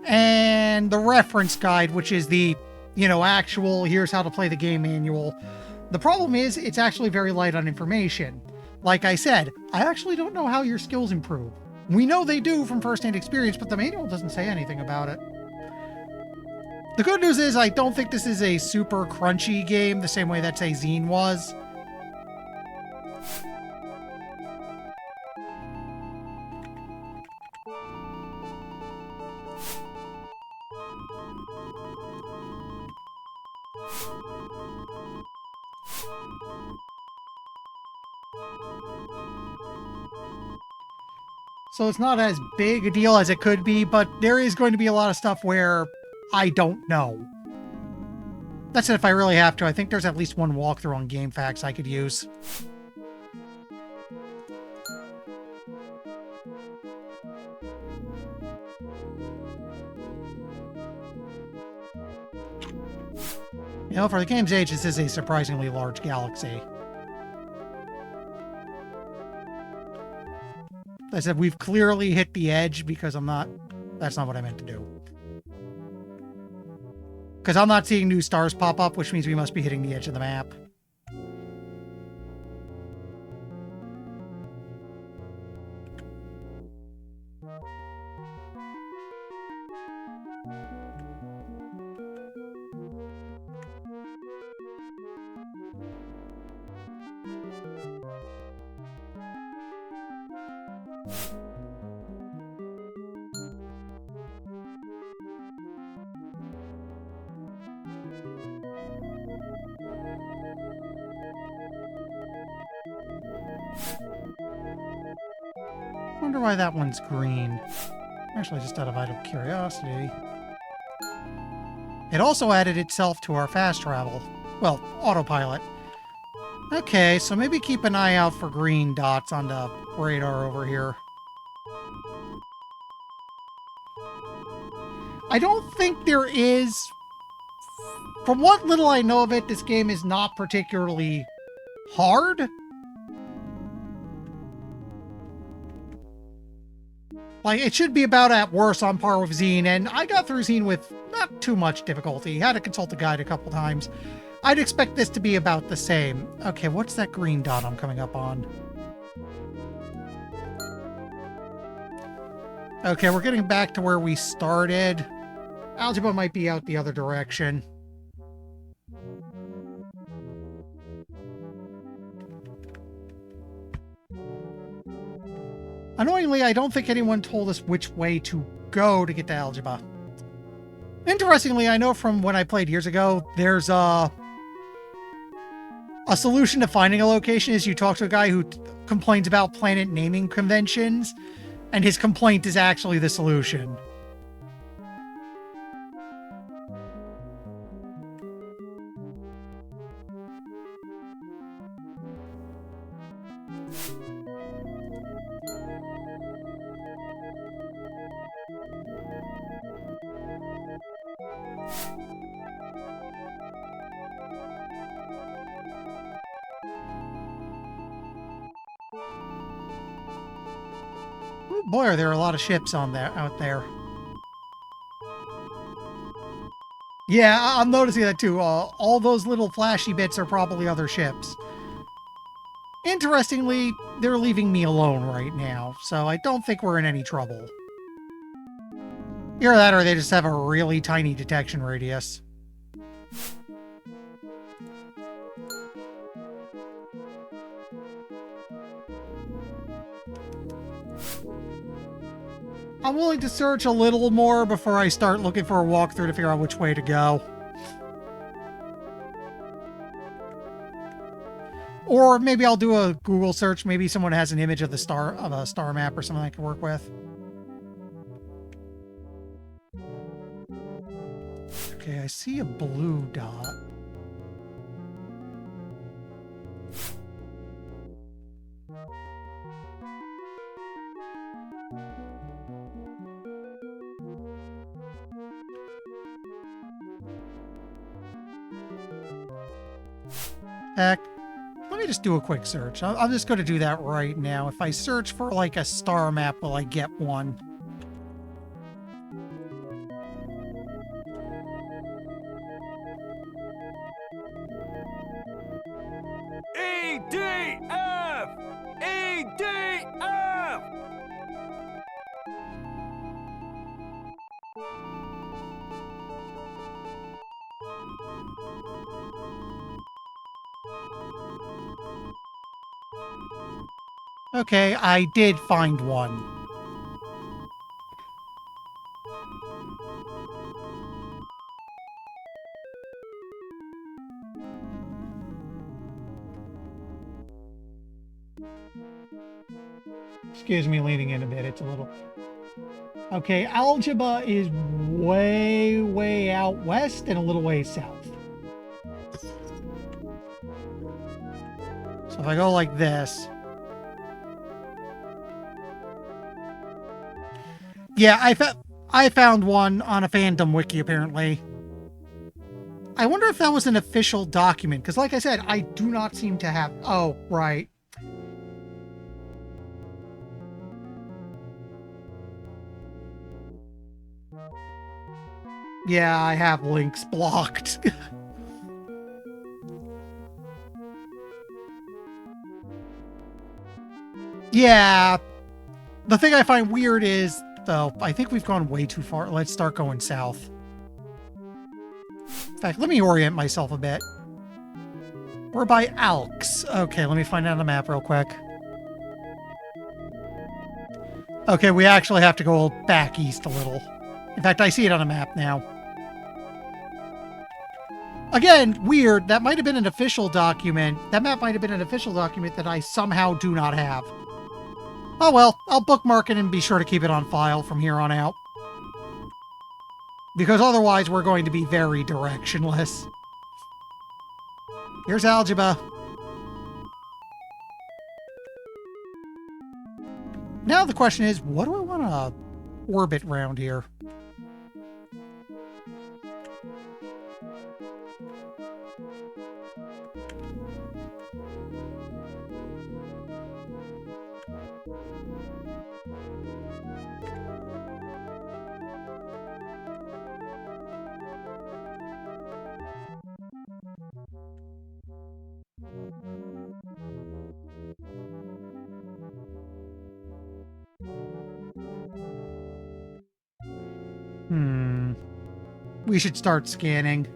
And the reference guide, which is the, actual, here's how to play the game manual. The problem is, it's actually very light on information. Like I said, I actually don't know how your skills improve. We know they do from first-hand experience, but the manual doesn't say anything about it. The good news is I don't think this is a super crunchy game the same way that, say, Zine was. So it's not as big a deal as it could be, but there is going to be a lot of stuff where I don't know. That's it if I really have to. I think there's at least one walkthrough on GameFAQs I could use. For the game's age, this is a surprisingly large galaxy. I said we've clearly hit the edge because that's not what I meant to do. Because I'm not seeing new stars pop up, which means we must be hitting the edge of the map. Wonder why that one's green. Actually, just out of idle curiosity. It also added itself to our fast travel. Well, autopilot. Okay, so maybe keep an eye out for green dots on the radar over here. I don't think there is... From what little I know of it, this game is not particularly hard. Like, it should be about at worst on par with Zine, and I got through Zine with not too much difficulty. Had to consult the guide a couple times. I'd expect this to be about the same. Okay, what's that green dot I'm coming up on? Okay, we're getting back to where we started. Algebra might be out the other direction. Annoyingly, I don't think anyone told us which way to go to get to Algebra. Interestingly, I know from when I played years ago, there's a solution to finding a location is you talk to a guy who complains about planet naming conventions, and his complaint is actually the solution. Ooh, boy, are there a lot of ships on there out there. Yeah, I'm noticing that too. All those little flashy bits are probably other ships. Interestingly, they're leaving me alone right now, so I don't think we're in any trouble. Either that or they just have a really tiny detection radius. I'm willing to search a little more before I start looking for a walkthrough to figure out which way to go. Or maybe I'll do a Google search. Maybe someone has an image of a star map or something I can work with. Okay, I see a blue dot. Heck, let me just do a quick search. I'm just going to do that right now. If I search for like a star map, will I get one? EDF! EDF! Okay, I did find one. Excuse me leaning in a bit, it's a little... Okay, Algebra is way, way out west and a little way south. So if I go like this... Yeah, I found one on a fandom wiki, apparently. I wonder if that was an official document, because like I said, I do not seem to have... Oh, right. Yeah, I have links blocked. Yeah. The thing I find weird is, though, I think we've gone way too far. Let's start going south. In fact, let me orient myself a bit. We're by Alks. Okay, let me find out on the map real quick. Okay, we actually have to go back east a little. In fact, I see it on a map now. Again, weird. That might have been an official document. That map might have been an official document that I somehow do not have. Oh well, I'll bookmark it and be sure to keep it on file from here on out. Because otherwise we're going to be very directionless. Here's Algebra. Now the question is, what do I want to orbit around here? we should start scanning.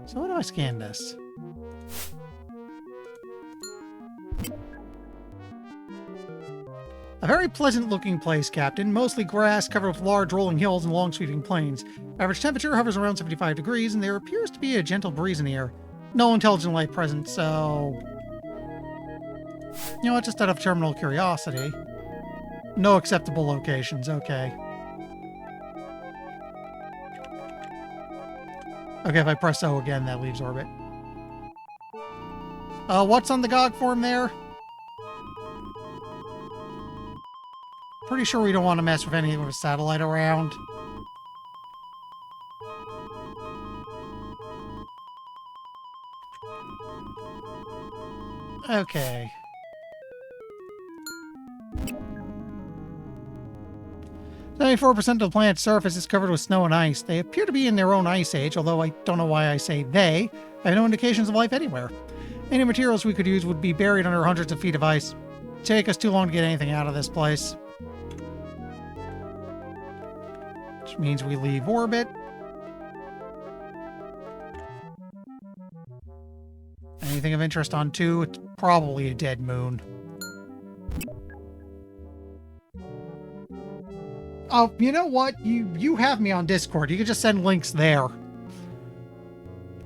So how do I scan this? A very pleasant-looking place, Captain. Mostly grass covered with large rolling hills and long sweeping plains. Average temperature hovers around 75 degrees, and there appears to be a gentle breeze in the air. No intelligent life present, so... You know what, just out of terminal curiosity. No acceptable locations, okay. Okay, if I press O again, that leaves orbit. What's on the GOG form there? Pretty sure we don't want to mess with anything with a satellite around. Okay. Seventy-4% of the planet's surface is covered with snow and ice. They appear to be in their own ice age, although I don't know why I say they. I have no indications of life anywhere. Any materials we could use would be buried under hundreds of feet of ice. It'd take us too long to get anything out of this place. Which means we leave orbit. Anything of interest on 2? It's probably a dead moon. Oh, you know what? You have me on Discord. You can just send links there.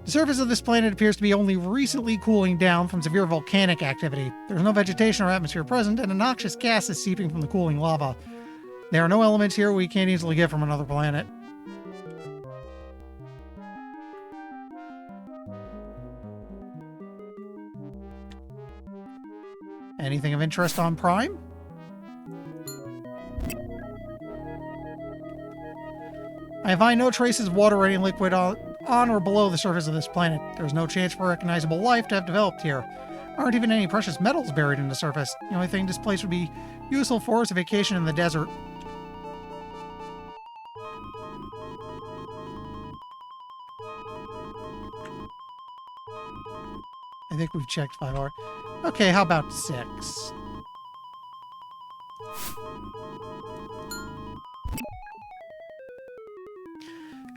The surface of this planet appears to be only recently cooling down from severe volcanic activity. There's no vegetation or atmosphere present, and a noxious gas is seeping from the cooling lava. There are no elements here we can't easily get from another planet. Anything of interest on Prime? I find no traces of water or any liquid on or below the surface of this planet. There's no chance for recognizable life to have developed here. There aren't even any precious metals buried in the surface. The only thing this place would be useful for is a vacation in the desert. I think we've checked 5 hours. Okay, how about 6?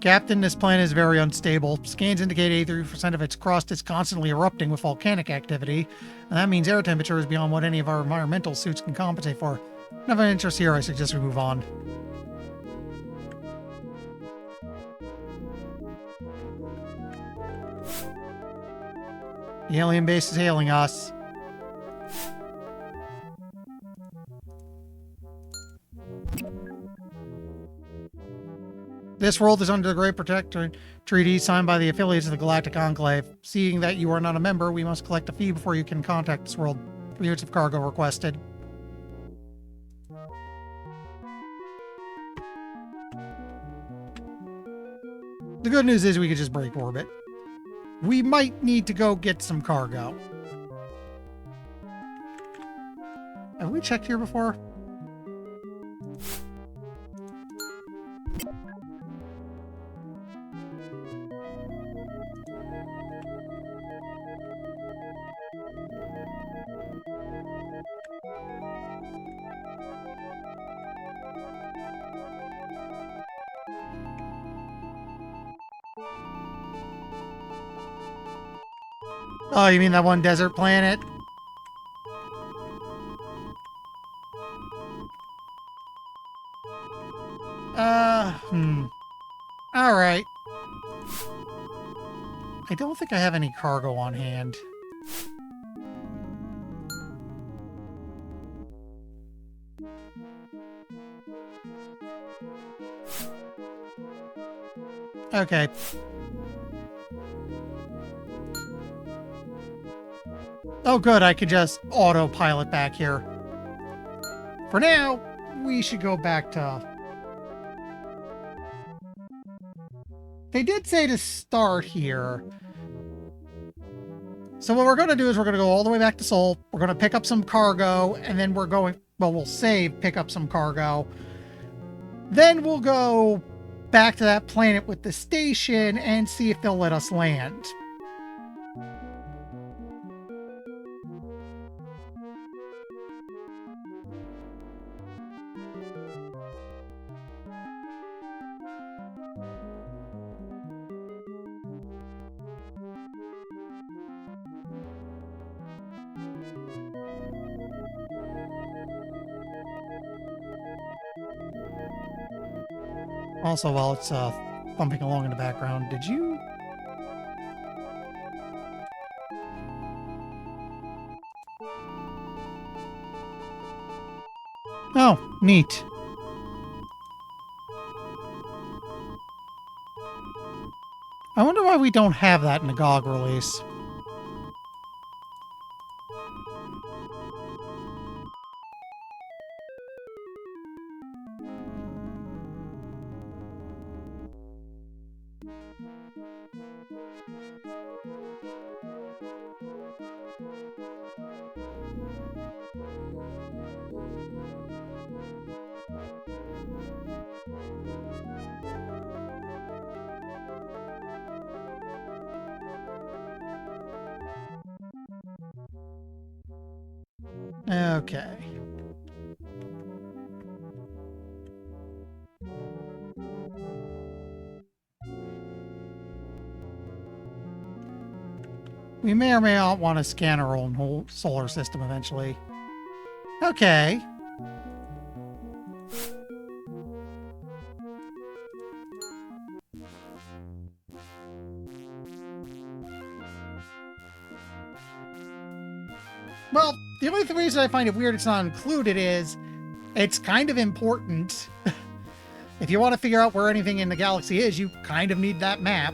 Captain, this planet is very unstable. Scans indicate 83% of its crust is constantly erupting with volcanic activity, and that means air temperature is beyond what any of our environmental suits can compensate for. Not of interest here, I suggest we move on. The alien base is hailing us. This world is under the Great Protector Treaty signed by the affiliates of the Galactic Enclave. Seeing that you are not a member, we must collect a fee before you can contact this world. 3 units of cargo requested. The good news is we could just break orbit. We might need to go get some cargo. Have we checked here before? Oh, you mean that one desert planet? Alright. I don't think I have any cargo on hand. Okay. Oh good, I could just autopilot back here. For now, we should go back to... They did say to start here. So what we're going to do is we're going to go all the way back to Seoul. We're going to pick up some cargo, and then we're going... Well, we'll save, pick up some cargo. Then we'll go back to that planet with the station and see if they'll let us land. Also, while it's bumping along in the background, did you... Oh, neat. I wonder why we don't have that in the GOG release. Okay. We may or may not want to scan our own whole solar system eventually. Okay. Well, the only reason I find it weird it's not included is it's kind of important. If you want to figure out where anything in the galaxy is, you kind of need that map.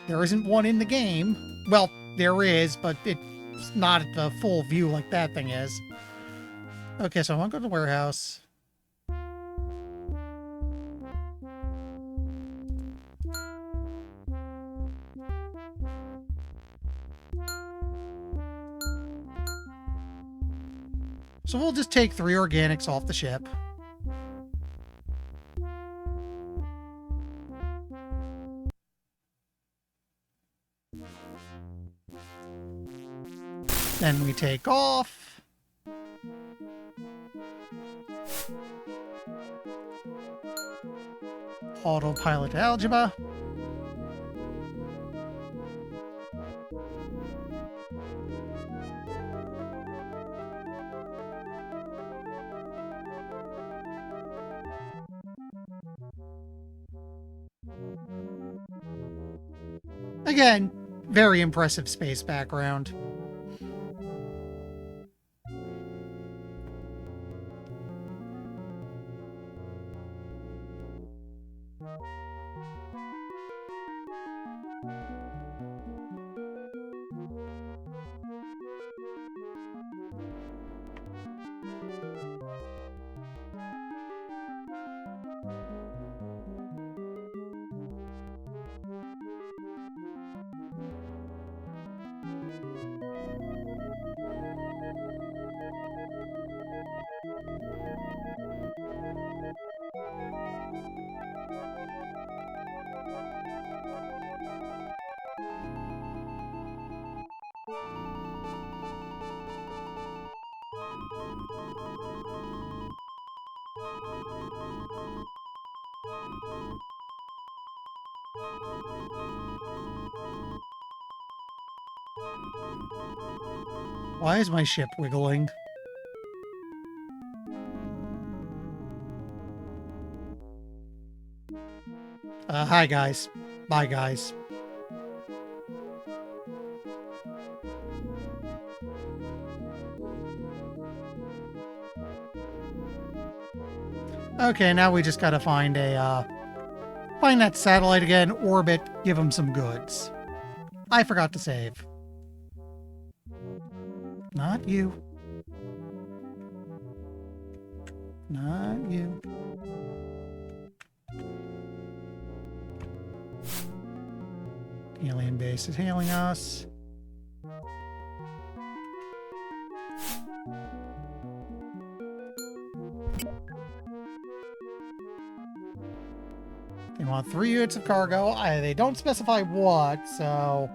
There isn't one in the game. Well, there is, but it's not at the full view like that thing is. Okay, so I want to go to the warehouse. So we'll just take 3 organics off the ship. Then we take off. Autopilot algebra. Again, very impressive space background. Why is my ship wiggling? Hi guys. Bye guys. Okay, now we just gotta find find that satellite again, orbit, give them some goods. I forgot to save. Not you. Not you. Alien base is hailing us. They want 3 units of cargo. They don't specify what, so...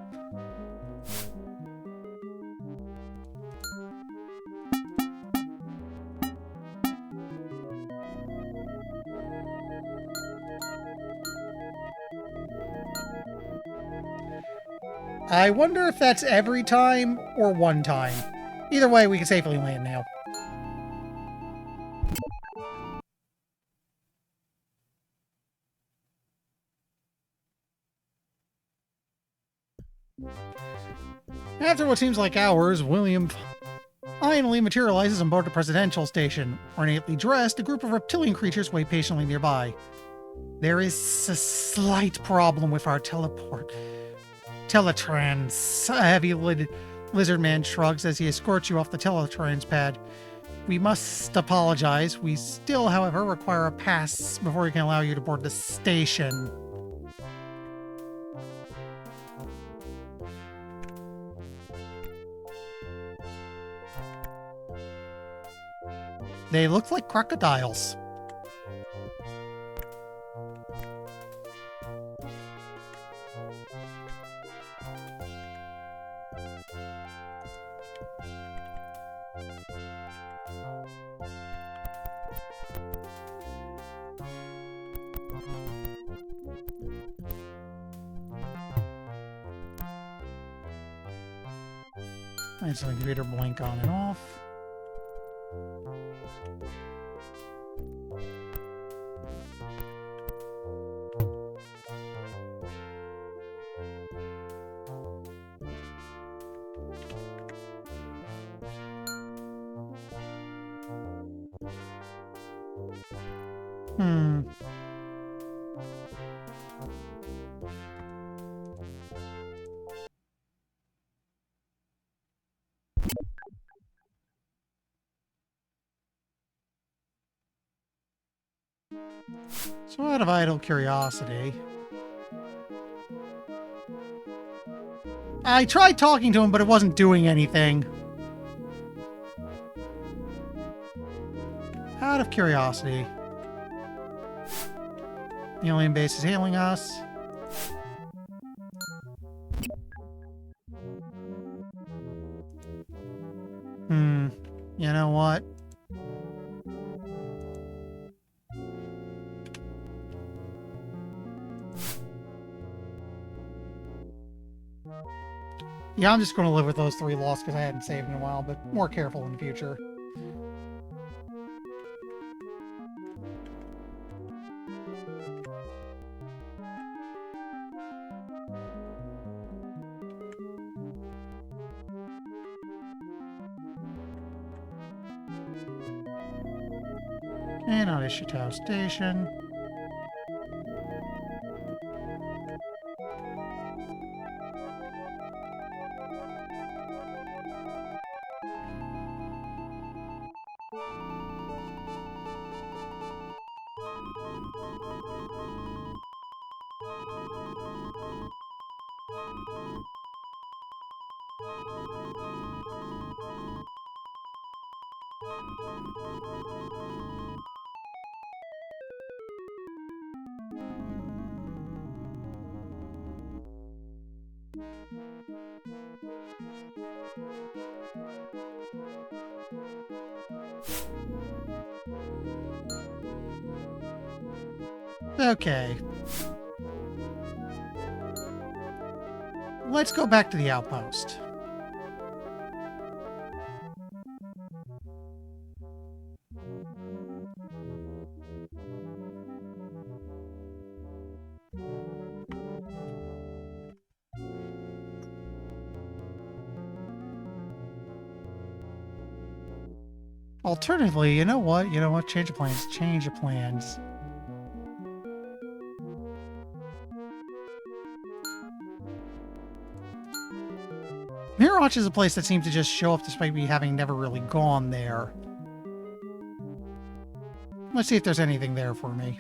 I wonder if that's every time or one time. Either way, we can safely land now. After what seems like hours, William finally materializes on board the presidential station. Ornately dressed, a group of reptilian creatures wait patiently nearby. There is a slight problem with our teletrans. A heavy-lidded lizard man shrugs as he escorts you off the teletrans pad. We must apologize. We still, however, require a pass before we can allow you to board the station. They look like crocodiles. Nice the computer blink on and off. So out of idle curiosity, I tried talking to him, but it wasn't doing anything. Out of curiosity. The alien base is hailing us. You know what? Yeah, I'm just going to live with those 3 lost because I hadn't saved in a while, but more careful in the future. And on Ishitao Station. Okay. Let's go back to the outpost. Alternatively, you know what? Change of plans. Change of plans. Mirage is a place that seems to just show up despite me having never really gone there. Let's see if there's anything there for me.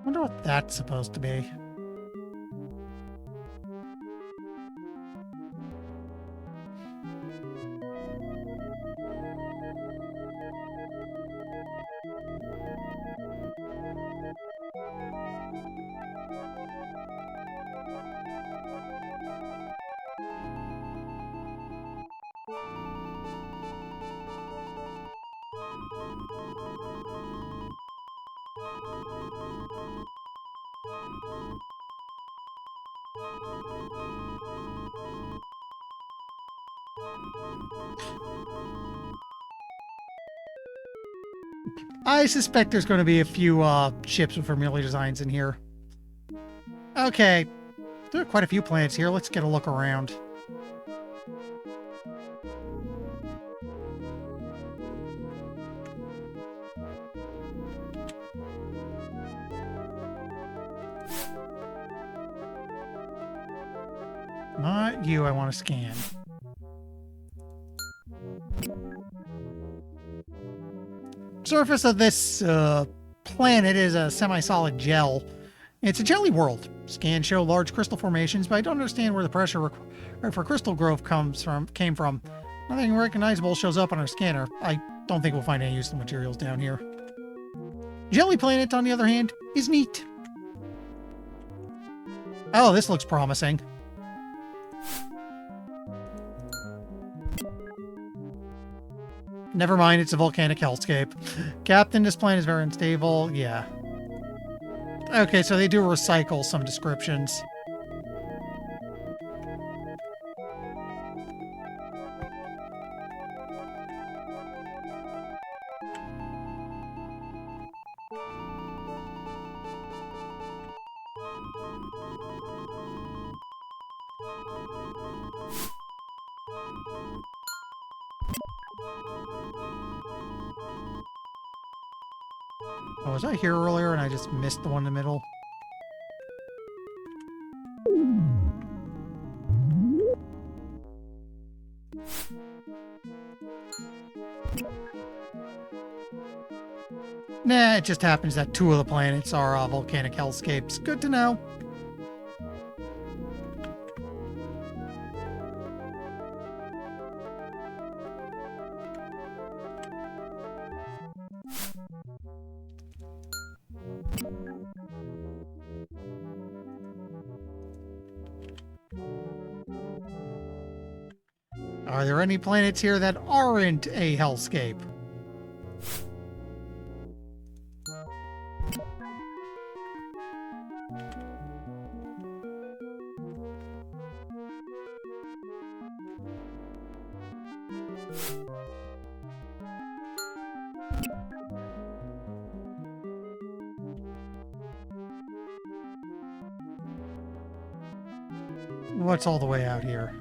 Wonder what that's supposed to be. I suspect there's going to be a few ships with familiar designs in here. Okay, there are quite a few planets here. Let's get a look around. Not you, I want to scan. Surface of this planet is a semi-solid gel. It's a jelly world. Scans show large crystal formations, but I don't understand where the pressure for crystal growth came from. Nothing recognizable shows up on our scanner. I don't think we'll find any useful materials down here. Jelly planet, on the other hand, is neat. Oh, this looks promising. Never mind, it's a volcanic hellscape. Captain, this planet is very unstable. Yeah. Okay, so they do recycle some descriptions. Oh, was I here earlier and I just missed the one in the middle? Nah, it just happens that two of the planets are volcanic hellscapes. Good to know. Are there any planets here that aren't a hellscape? What's all the way out here?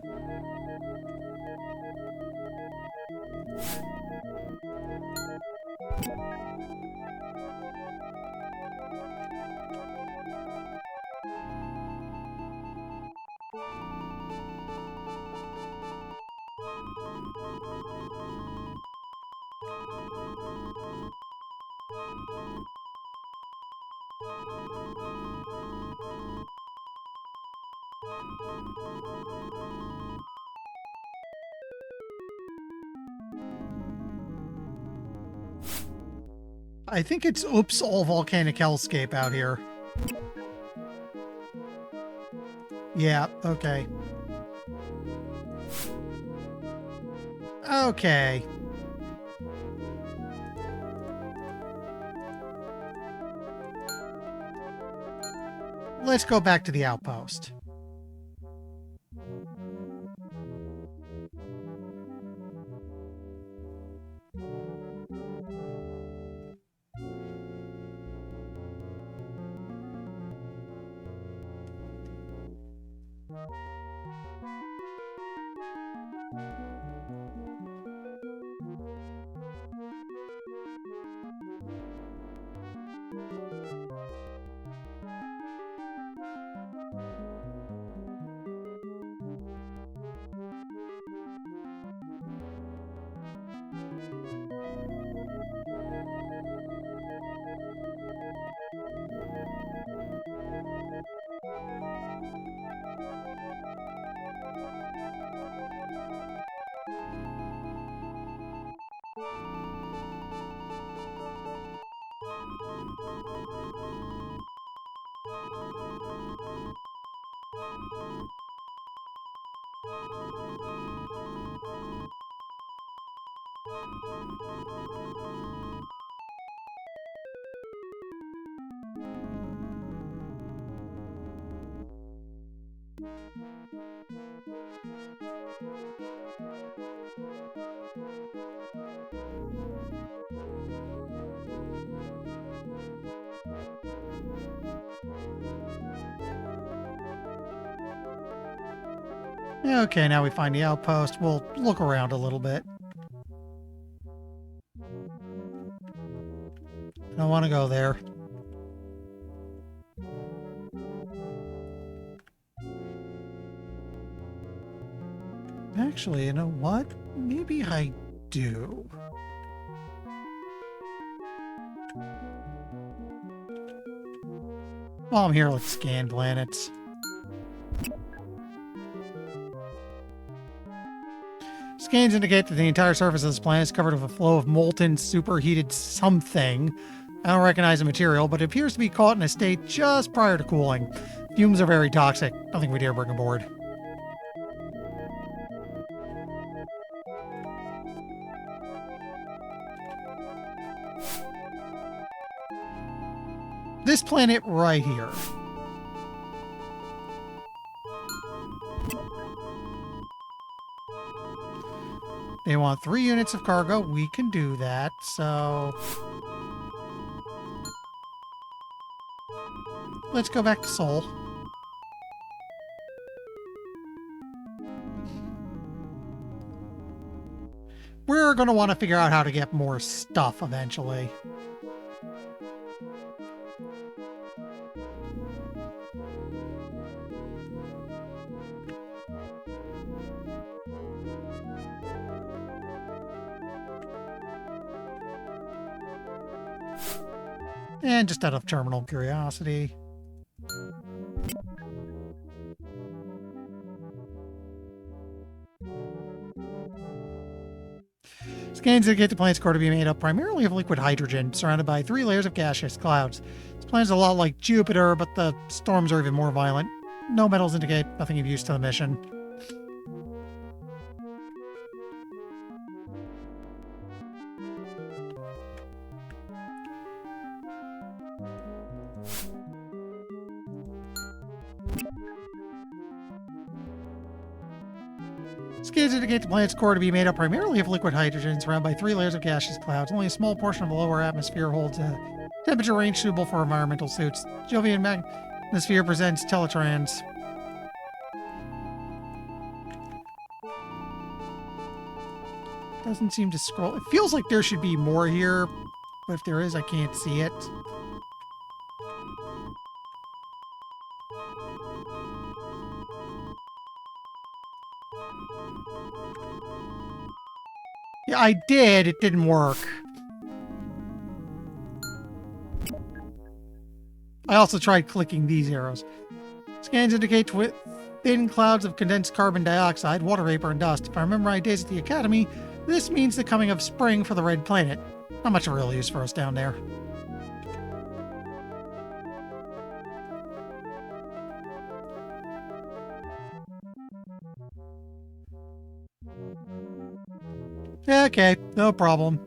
I think it's oops all volcanic hellscape out here. Yeah, okay. Okay. Let's go back to the outpost. Okay, now we find the outpost. We'll look around a little bit. I don't want to go there. Actually, you know what? Maybe I do. While I'm here, let's scan planets. Scans indicate that the entire surface of this planet is covered with a flow of molten, superheated something. I don't recognize the material, but it appears to be caught in a state just prior to cooling. Fumes are very toxic. Nothing we dare bring aboard. This planet right here. They want 3 units of cargo. We can do that, so... let's go back to Seoul. We're going to want to figure out how to get more stuff eventually. And just out of terminal curiosity. Scans indicate the planet's core to be made up primarily of liquid hydrogen, surrounded by 3 layers of gaseous clouds. This planet's a lot like Jupiter, but the storms are even more violent. No metals indicate nothing of use to the mission. Scans indicate the planet's core to be made up primarily of liquid hydrogen, surrounded by 3 layers of gaseous clouds. Only a small portion of the lower atmosphere holds a temperature range suitable for environmental suits. Jovian atmosphere presents teletrans. Doesn't seem to scroll. It feels like there should be more here, but if there is, I can't see it. Yeah, I did. It didn't work. I also tried clicking these arrows. Scans indicate thin clouds of condensed carbon dioxide, water vapor, and dust. If I remember my days at the Academy, this means the coming of spring for the Red Planet. Not much of a real use for us down there. Okay, no problem.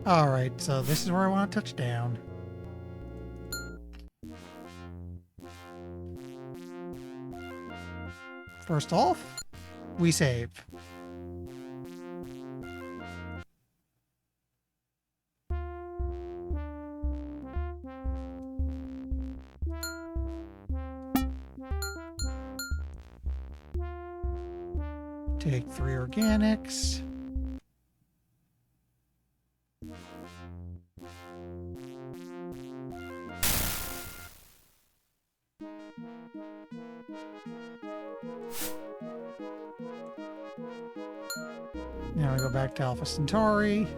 Alright, so this is where I want to touch down. First off, we save. Take 3 organics. Now we go back to Alpha Centauri.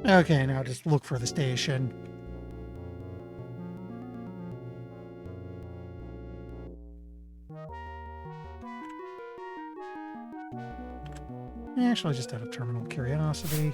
Okay, now just look for the station. Actually, just out of terminal curiosity.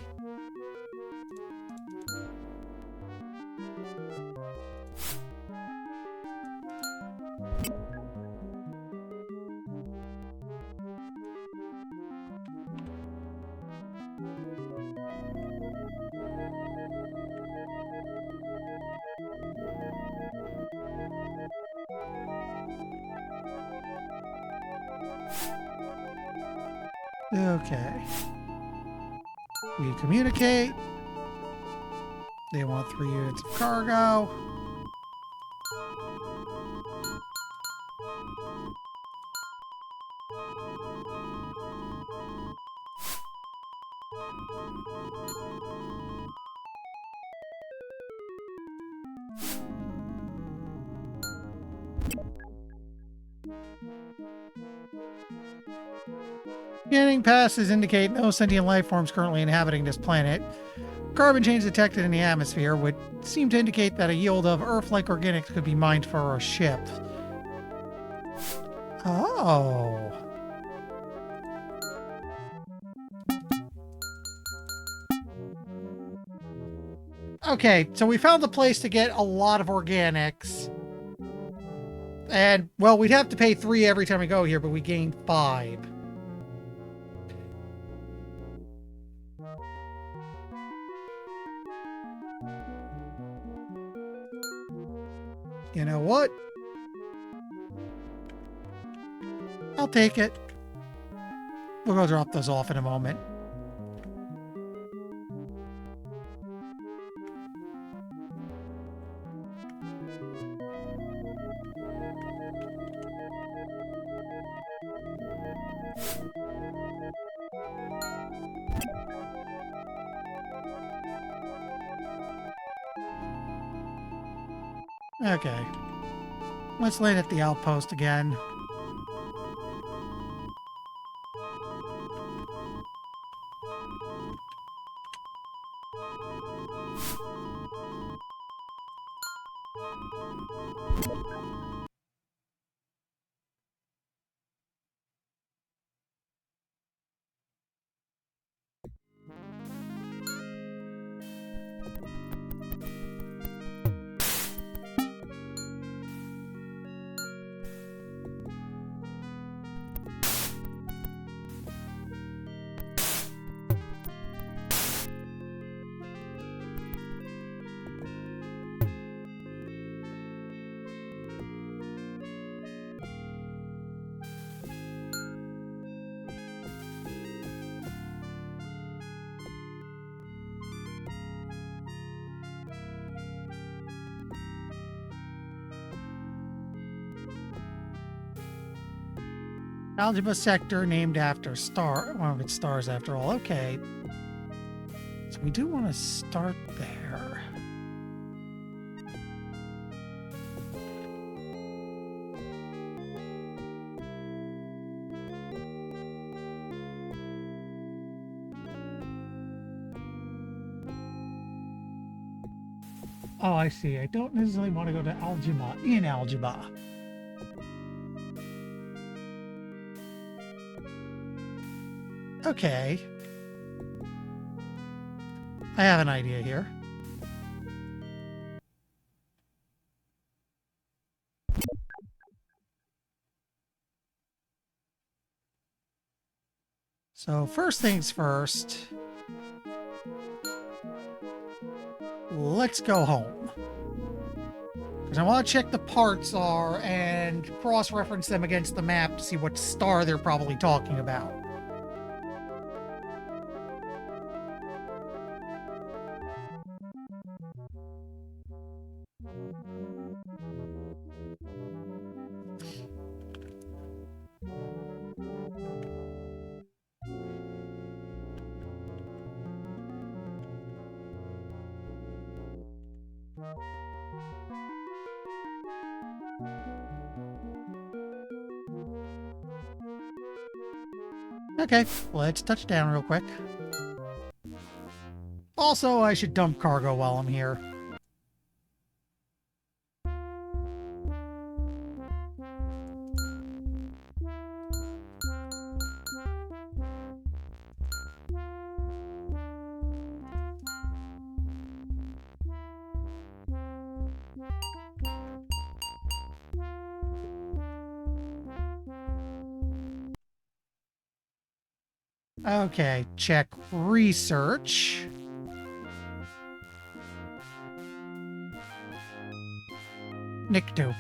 Okay. We communicate. They want 3 units of cargo. Scanning passes indicate no sentient life forms currently inhabiting this planet. Carbon chains detected in the atmosphere would seem to indicate that a yield of Earth-like organics could be mined for our ship. Oh. Okay, so we found the place to get a lot of organics. And, well, we'd have to pay 3 every time we go here, but we gain 5. You know what? I'll take it. We'll go drop those off in a moment. Okay. Let's land at the outpost again. Algebra sector named after one of its stars after all. Okay. So we do want to start there. Oh, I see. I don't necessarily want to go to algebra in algebra. Okay. I have an idea here. So first things first, let's go home. Because I want to check the parts are and cross-reference them against the map to see what star they're probably talking about. Okay, let's touch down real quick. Also, I should dump cargo while I'm here. Okay, check research. Nikto.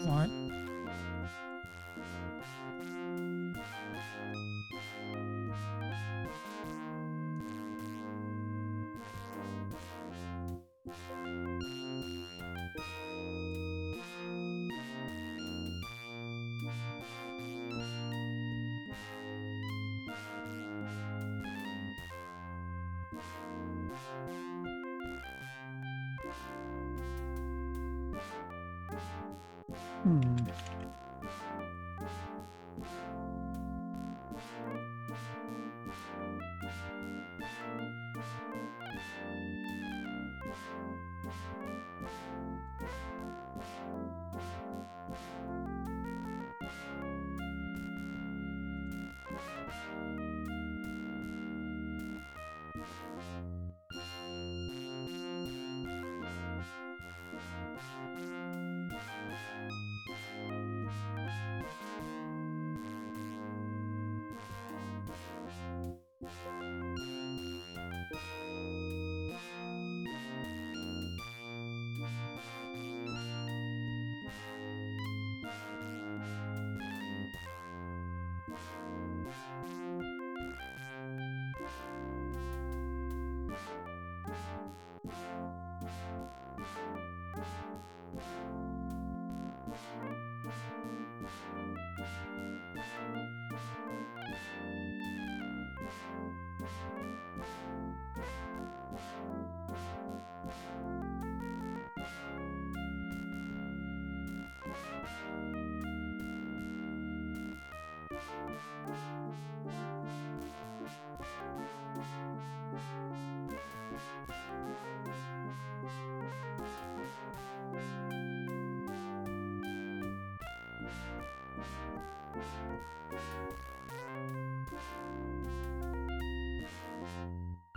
What?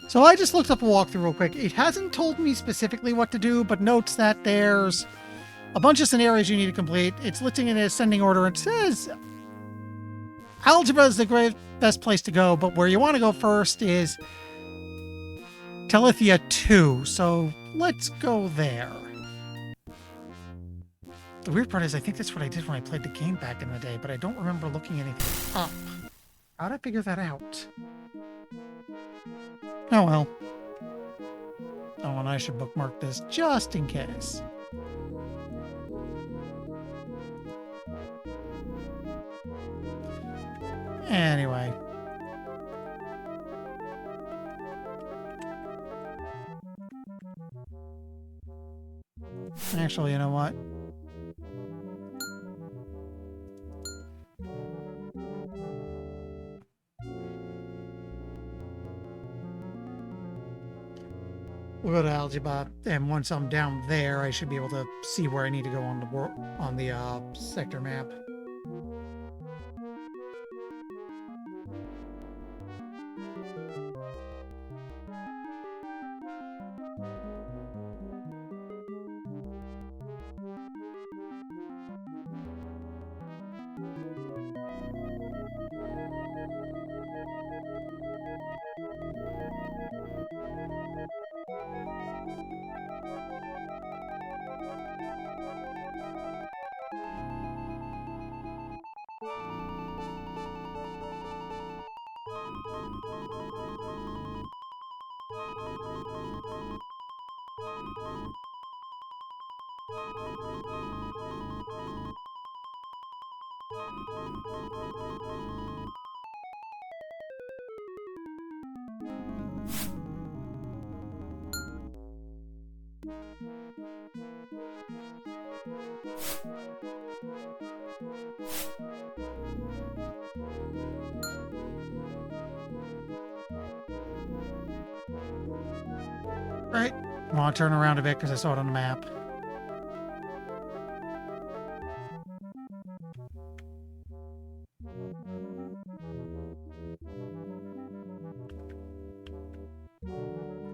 So I just looked up a walkthrough real quick. It hasn't told me specifically what to do, but notes that there's a bunch of scenarios you need to complete. It's listing in ascending order. It says algebra is the best place to go, but where you want to go first is Telethia 2. So let's go there. The weird part is I think that's what I did when I played the game back in the day, but I don't remember looking anything up. How'd I figure that out? Oh well. Oh, and I should bookmark this just in case. Anyway. Actually, you know what? We'll go to algebra, and once I'm down there, I should be able to see where I need to go on the sector map. Right. I want to turn around a bit because I saw it on the map.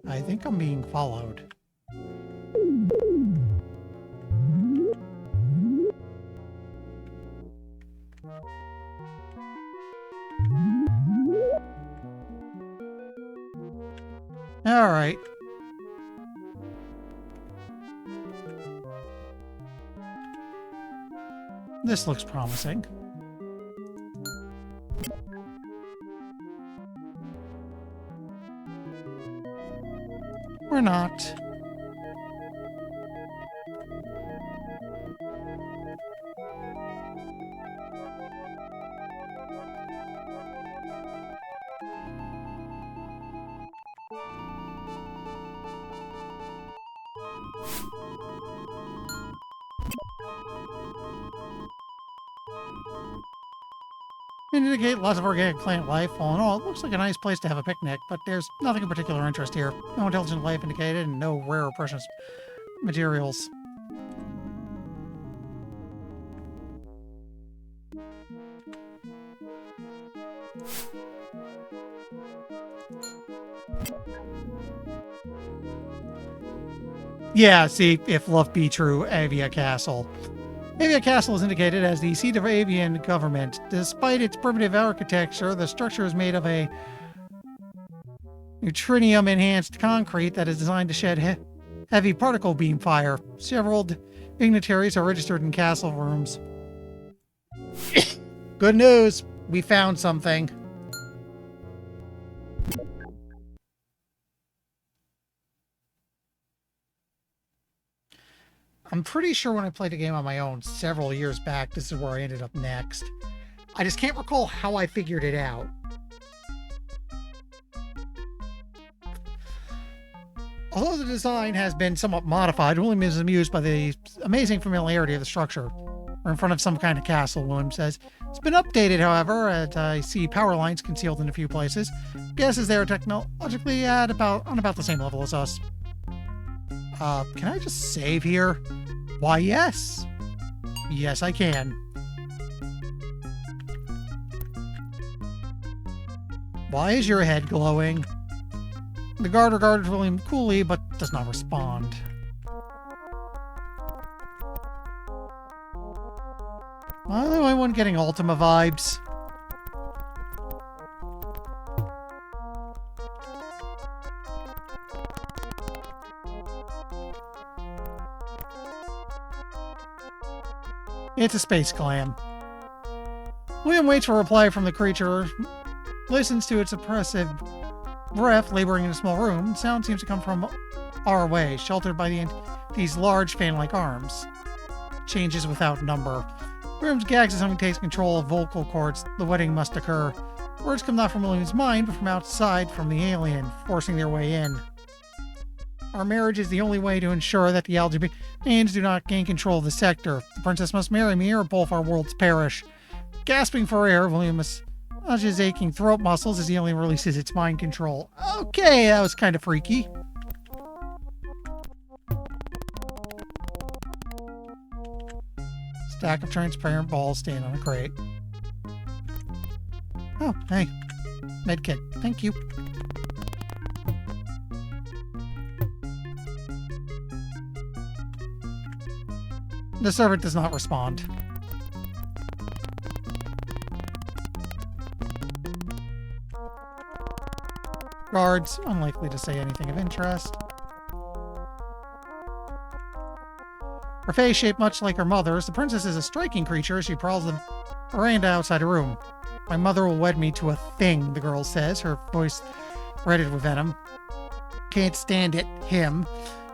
I think I'm being followed. All right. This looks promising. Or not. Indicate lots of organic plant life. All in all, it looks like a nice place to have a picnic, but there's nothing of particular interest here. No intelligent life indicated, and no rare or precious materials. Yeah, see, if love be true, Avia Castle. Avia Castle is indicated as the seat of avian government. Despite its primitive architecture, the structure is made of a neutrinium-enhanced concrete that is designed to shed heavy particle beam fire. Several dignitaries are registered in castle rooms. Good news! We found something. I'm pretty sure when I played the game on my own several years back, this is where I ended up next. I just can't recall how I figured it out. Although the design has been somewhat modified, William is amused by the amazing familiarity of the structure. We're in front of some kind of castle, William says. It's been updated, however, as I see power lines concealed in a few places. Guesses they are technologically on about the same level as us. Can I just save here? Why, yes. Yes, I can. Why is your head glowing? The guard regards William coolly, but does not respond. Am I the only one getting Ultima vibes? It's a space clam. William waits for a reply from the creature, listens to its oppressive breath laboring in a small room. Sound seems to come from far away, sheltered by these large fan-like arms. Changes without number. William's gags as something takes control of vocal cords. The wedding must occur. Words come not from William's mind, but from outside, from the alien, forcing their way in. Our marriage is the only way to ensure that the Algebrians do not gain control of the sector. The princess must marry me or both our worlds perish. Gasping for air, William massages his aching throat muscles as the alien releases its mind control. Okay, that was kind of freaky. Stack of transparent balls stand on a crate. Oh, hey. Medkit. Thank you. The servant does not respond. Guards, unlikely to say anything of interest. Her face shaped much like her mother's, the princess is a striking creature as she prowls the veranda outside her room. My mother will wed me to a thing, the girl says, her voice reddened with venom. Can't stand it, him.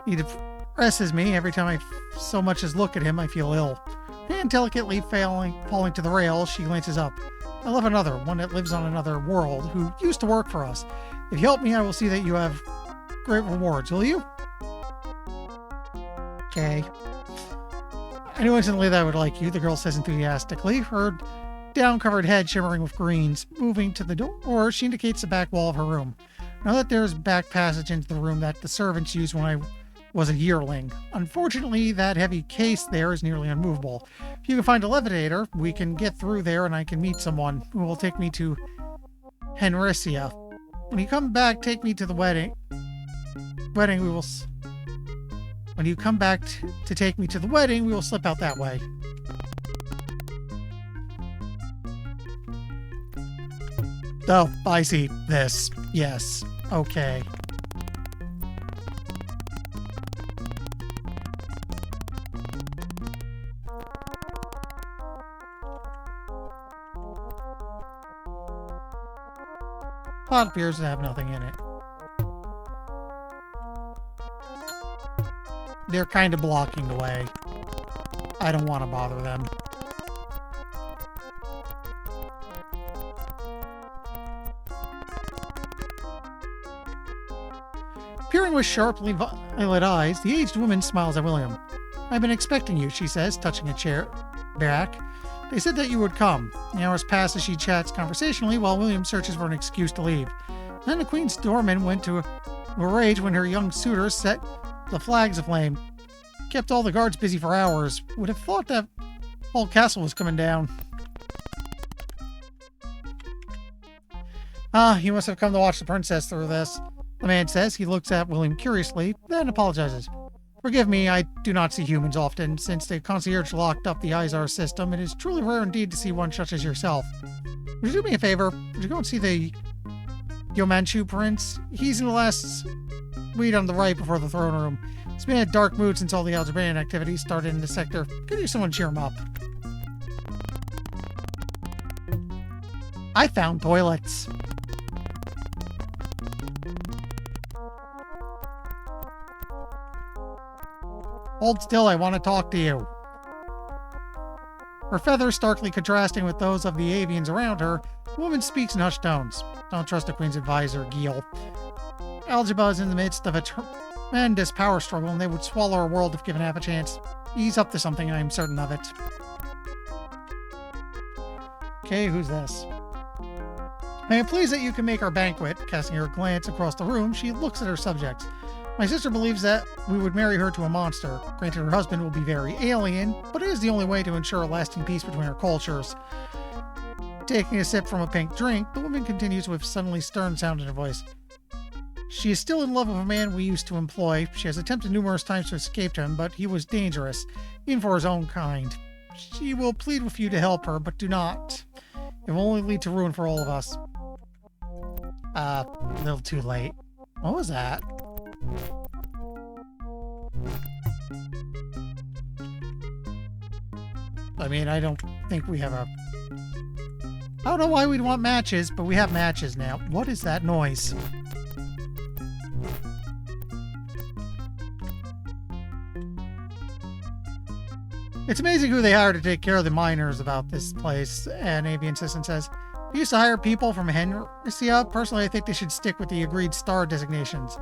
He depresses me. Every time I so much as look at him, I feel ill. And delicately falling to the rail, she glances up. I love another, one that lives on another world, who used to work for us. If you help me, I will see that you have great rewards, will you? Okay. I knew instantly that I would like you, the girl says enthusiastically, her down-covered head shimmering with greens. Moving to the door, she indicates the back wall of her room. Now that there's a back passage into the room that the servants used when I was a yearling. Unfortunately, that heavy case there is nearly unmovable. If you can find a levitator, we can get through there and I can meet someone who will take me to Henricia. When you come back, take me to the wedding. When you come back to take me to the wedding, we will slip out that way. Oh, I see this. Yes. Okay. Pot appears to have nothing in it. They're kind of blocking the way. I don't want to bother them. Peering with sharply violet eyes, the aged woman smiles at William. I've been expecting you, she says, touching a chair back. They said that you would come. The hours pass as she chats conversationally while William searches for an excuse to leave. Then the Queen's doorman went to a rage when her young suitor set the flags aflame. Kept all the guards busy for hours. Would have thought that whole castle was coming down. You must have come to watch the princess through this, the man says. He looks at William curiously, then apologizes. Forgive me, I do not see humans often. Since the concierge locked up the Izar system, it is truly rare indeed to see one such as yourself. Would you do me a favor? Would you go and see the Yomanchu prince? He's in the last suite on the right before the throne room. He's been in a dark mood since all the Algebraian activities started in the sector. Could you someone cheer him up? I found toilets. Hold still, I want to talk to you. Her feathers starkly contrasting with those of the avians around her, the woman speaks in hushed tones. Don't trust the Queen's advisor, Gil. Algeba is in the midst of a tremendous power struggle, and they would swallow her world if given half a chance. He's up to something, I am certain of it. Okay, who's this? I am pleased that you can make our banquet. Casting her glance across the room, she looks at her subjects. My sister believes that we would marry her to a monster. Granted, her husband will be very alien, but it is the only way to ensure a lasting peace between our cultures. Taking a sip from a pink drink, the woman continues with suddenly stern sound in her voice. She is still in love with a man we used to employ. She has attempted numerous times to escape him, but he was dangerous, even for his own kind. She will plead with you to help her, but do not. It will only lead to ruin for all of us. A little too late. What was that? I mean, I don't think we have a... I don't know why we'd want matches, but we have matches now. What is that noise? It's amazing who they hire to take care of the miners about this place, an avian assistant says. We used to hire people from Henricia. Personally, I think they should stick with the agreed star designations.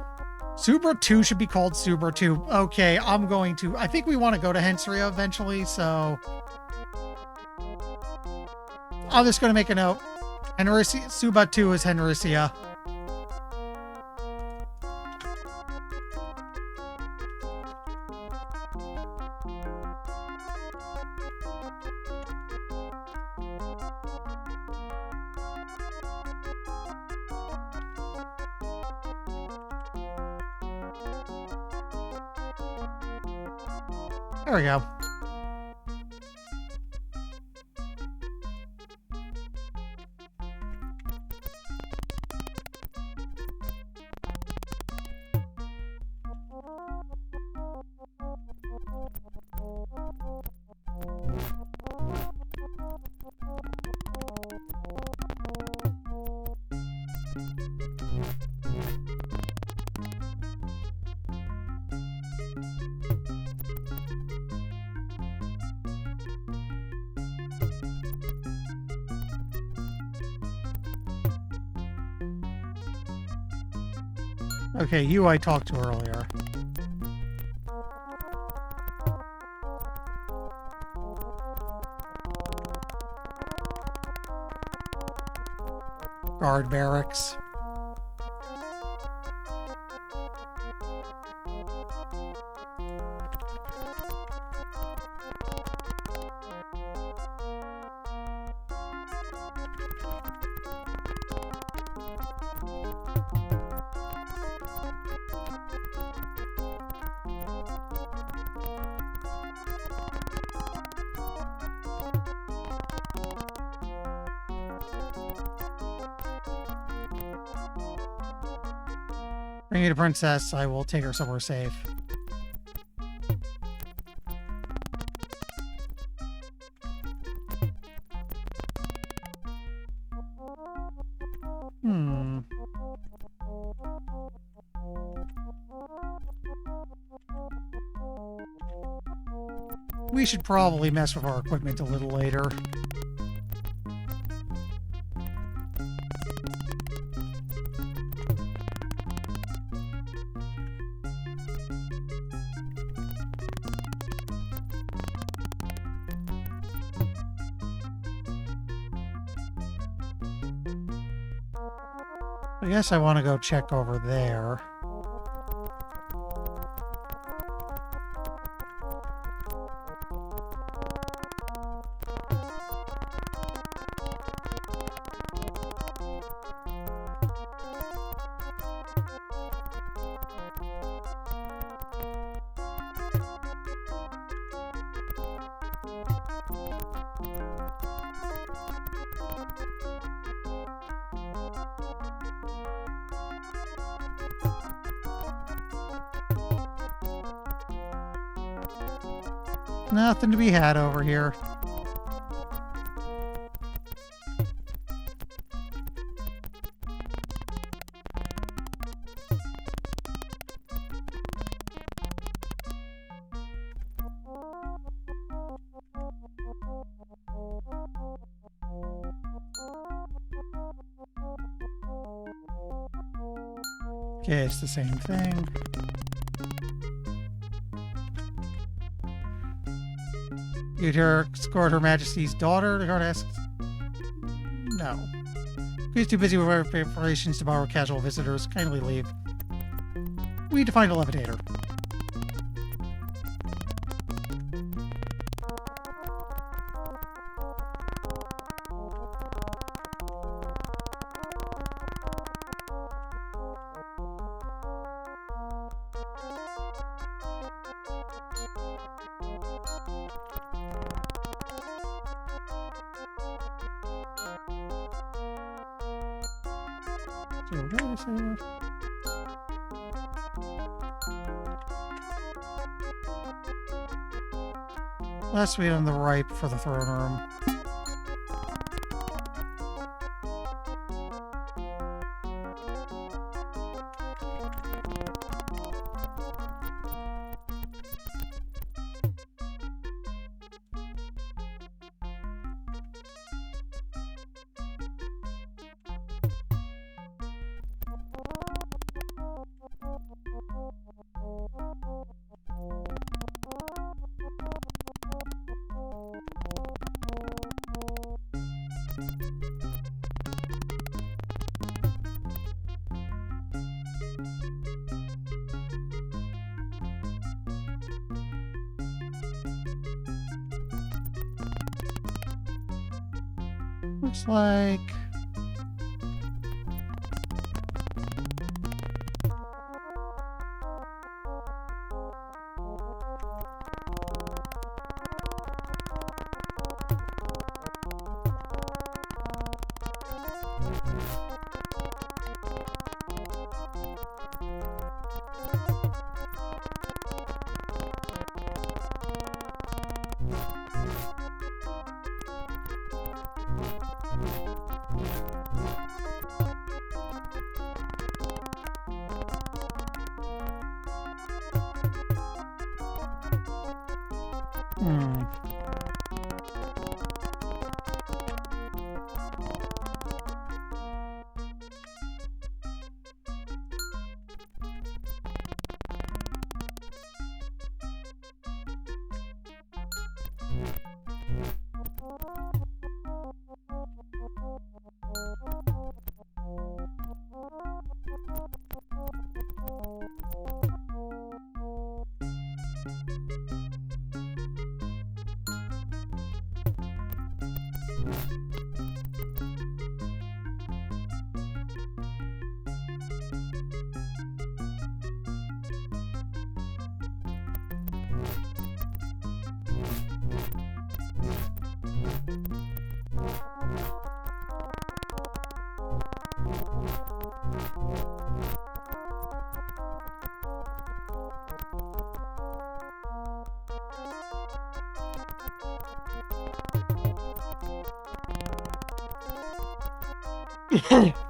Subra 2 should be called Subra 2. Okay, I think we want to go to Henricia eventually, so... I'm just going to make a note. Subra 2 is Henricia. There we go. Okay, you I talked to earlier. Guard barracks. Bring me to Princess. I will take her somewhere safe. We should probably mess with our equipment a little later. I guess I want to go check over there. Nothing to be had over here. Okay, it's the same thing. You'd escort Her Majesty's daughter? The guard asks. No. He's too busy with preparations to borrow casual visitors. Kindly leave. We need to find a levitator. Last suite on the right for the throne room. Looks like...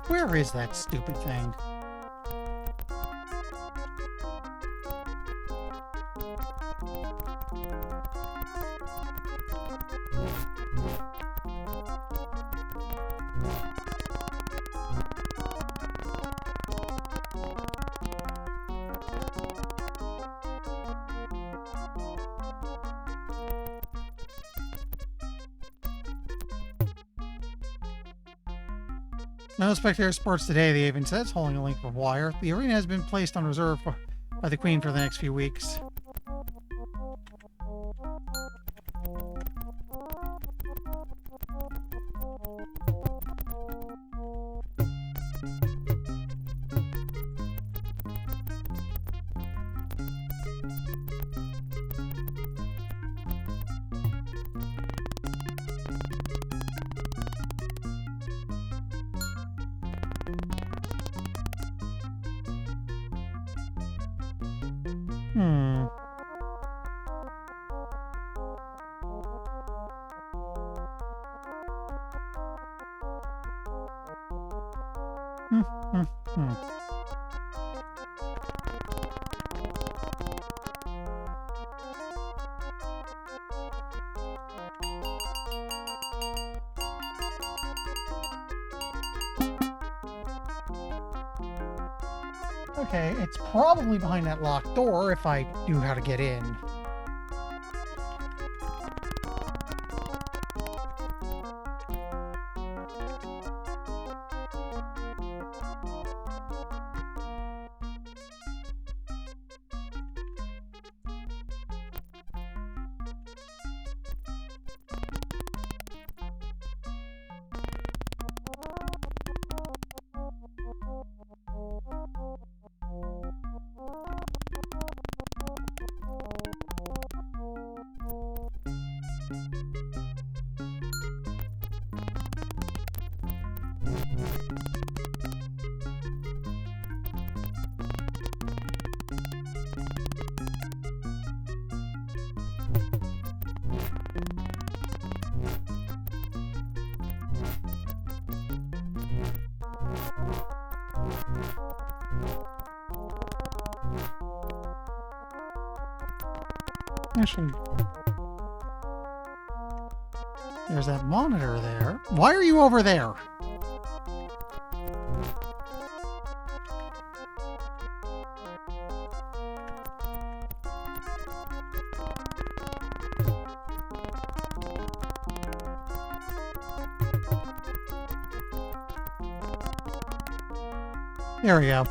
Where is that stupid thing? No spectator sports today, the Avon says, holding a length of wire. The arena has been placed on reserve by the Queen for the next few weeks. Hmm. Okay, it's probably behind that locked door if I knew how to get in. Actually, there's that monitor there. Why are you over there? There we go.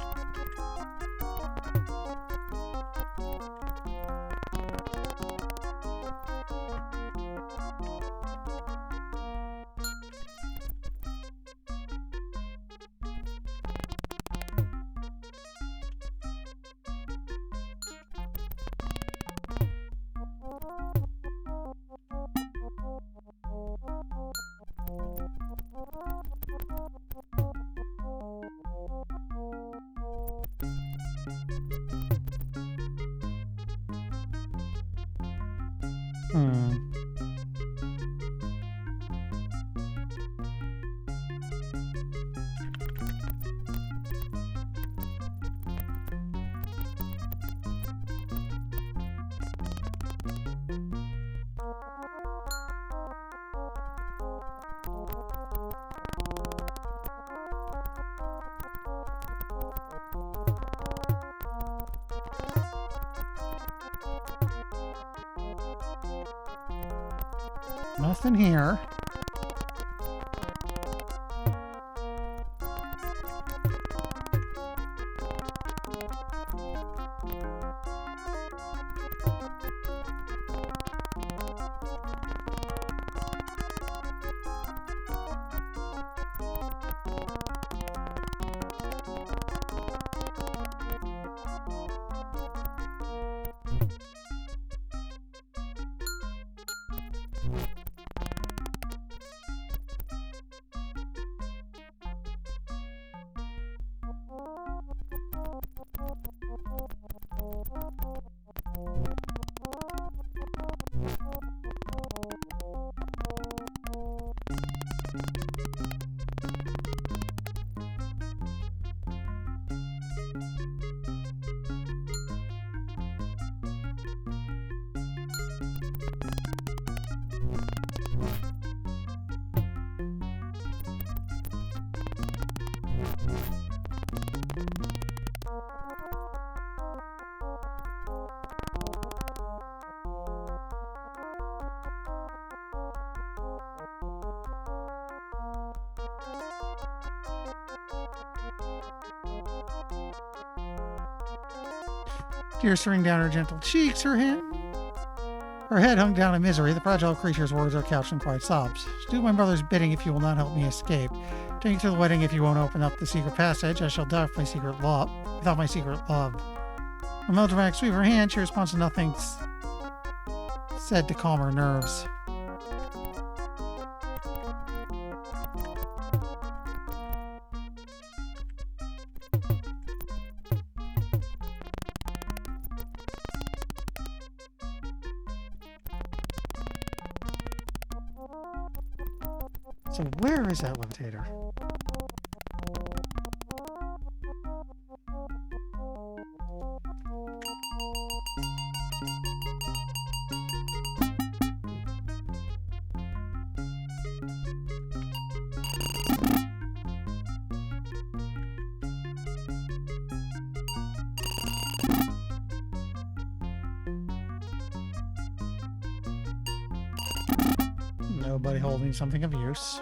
Nothing here. Tears streaming down her gentle cheeks, her head hung down in misery. The fragile creature's words are couched in quiet sobs. Do my brother's bidding if you will not help me escape. Take me to the wedding if you won't open up the secret passage. I shall die with my secret love. Without my secret love. A melodramatic sweep of her hand, she responds to nothing said to calm her nerves. So where is that levitator? Nobody holding something of use.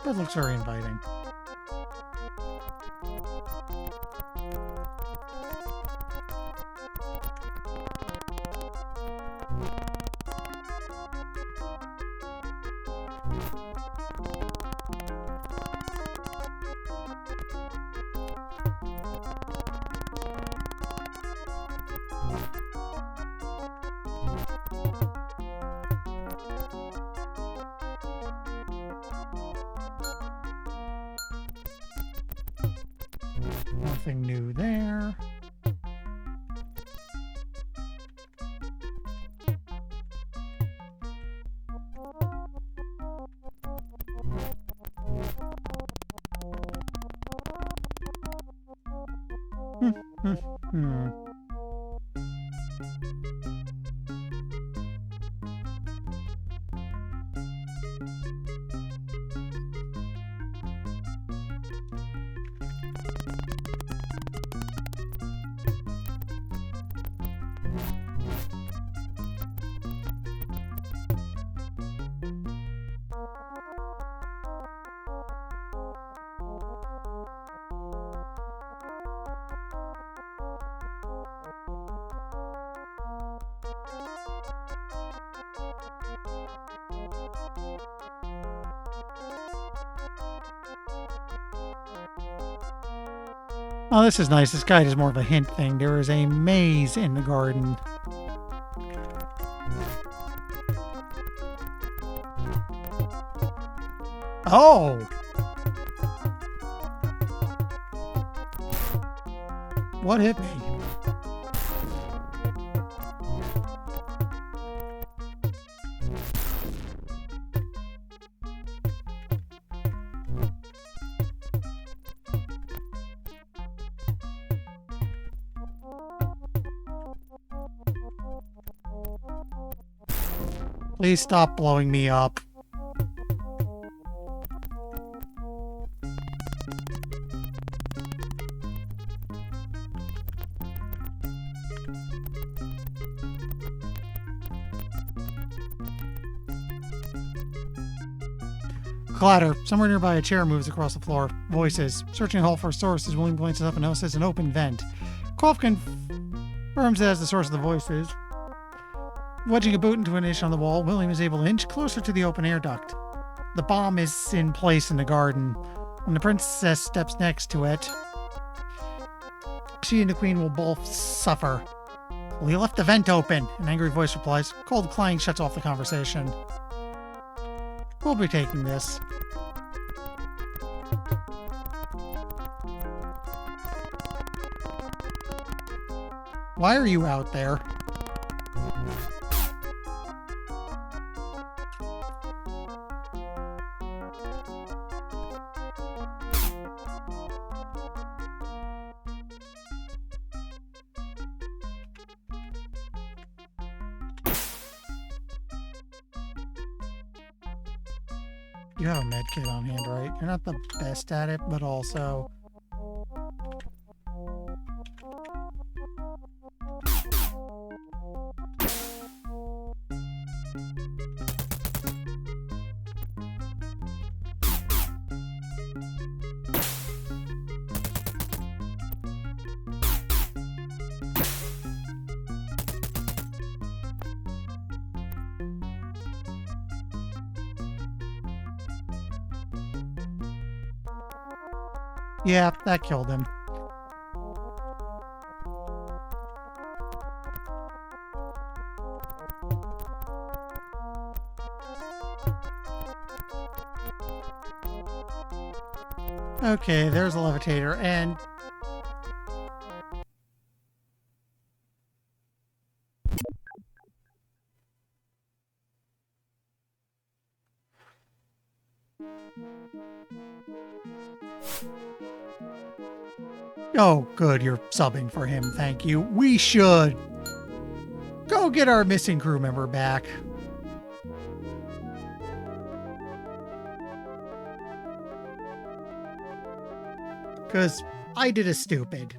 That looks very inviting. Nothing new there. Oh, this is nice. This guide is more of a hint thing. There is a maze in the garden. Oh! What hit me? Please stop blowing me up. Clatter. Somewhere nearby, a chair moves across the floor. Voices. Searching the hall for a source as William glances up and notices an open vent. Quaff confirms it as the source of the voices. Wedging a boot into a niche on the wall, William is able to inch closer to the open air duct. The bomb is in place in the garden. When the princess steps next to it, she and the queen will both suffer. Well, you left the vent open, an angry voice replies. Cold clang shuts off the conversation. We'll be taking this. Why are you out there? You have a med kit on hand, right? You're not the best at it, but also... Yeah, that killed him. Okay, there's a levitator, and oh, good, you're subbing for him. Thank you. We should go get our missing crew member back. Because I did a stupid.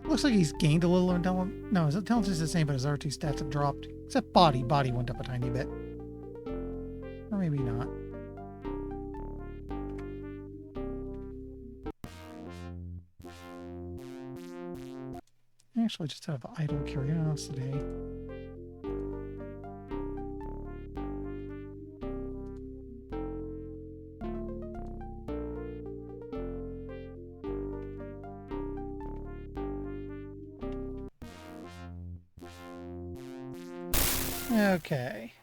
Looks like he's gained a little intelligence. No, his intelligence is the same, but his R2 stats have dropped. Except body. Body went up a tiny bit. Or maybe not. Actually, just out of idle curiosity. Okay.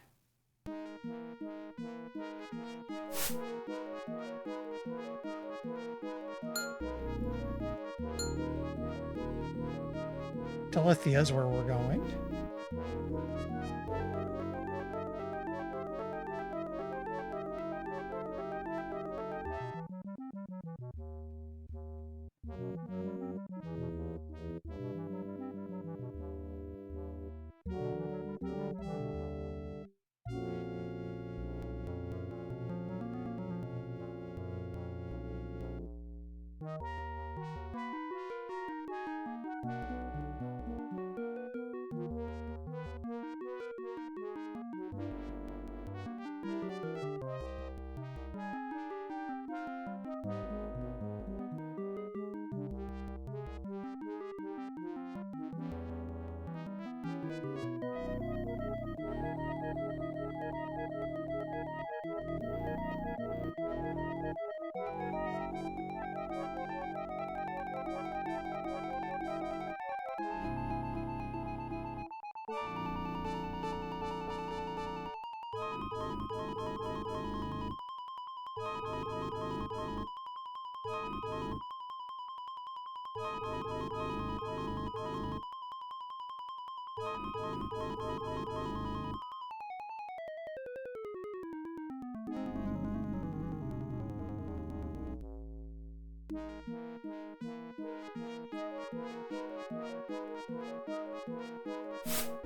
Telethea's where we're going.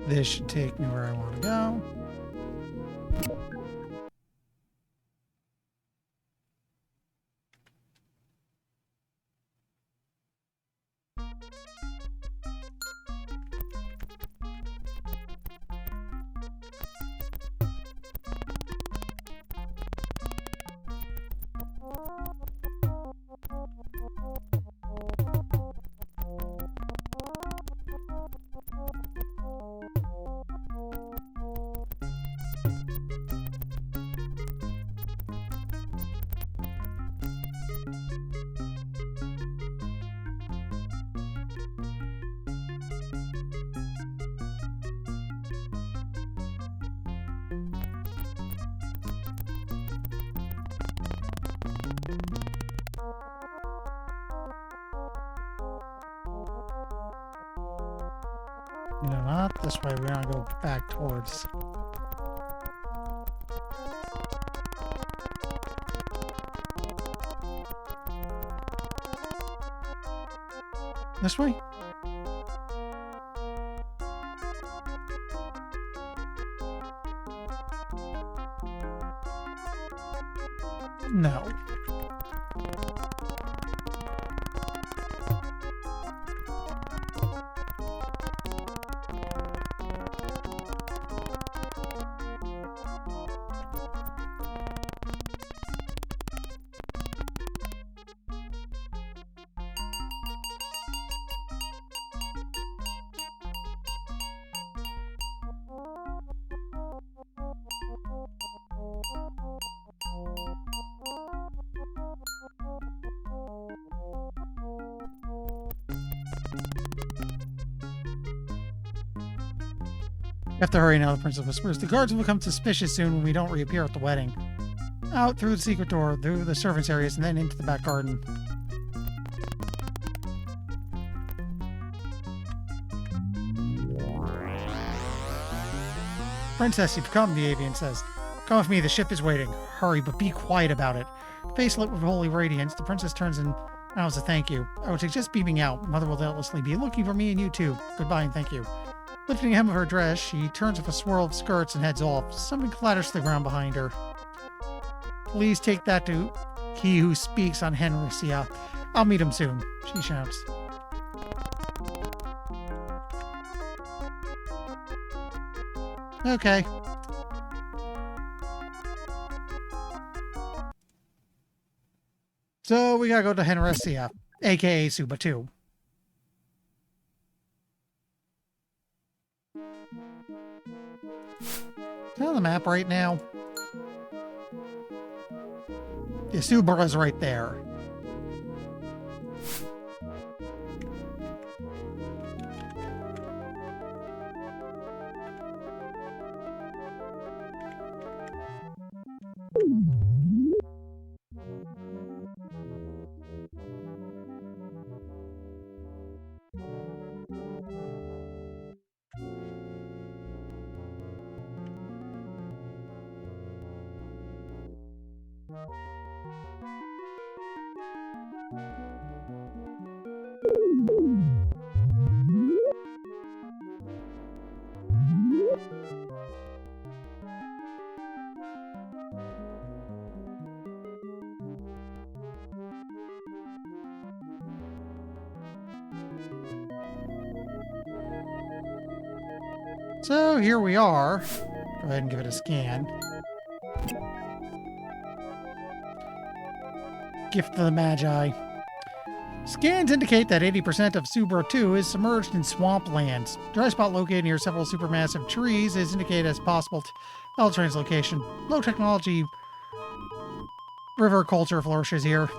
This should take me where I want to go. No, not this way. We want to go back towards. This way? No. You have to hurry now, the princess whispers. The guards will become suspicious soon when we don't reappear at the wedding. Out through the secret door, through the servants' areas, and then into the back garden. Princess, you've come, the avian says. Come with me, the ship is waiting. Hurry, but be quiet about it. Face lit with holy radiance, the princess turns and bows a thank you. I would suggest beaming out. Mother will doubtlessly be looking for me and you too. Goodbye and thank you. Lifting the hem of her dress, she turns with a swirl of skirts and heads off. Something clatters to the ground behind her. Please take that to he who speaks on Henrysia. I'll meet him soon, she shouts. Okay. So we gotta go to Henrysia, aka Suba 2. Is that on the map right now? Yeah, Subara's right there. So here we are. Go ahead and give it a scan. Gift of the Magi. Scans indicate that 80% of Subra 2 is submerged in swamplands. Dry spot located near several supermassive trees is indicated as possible translocation. Low technology river culture flourishes here.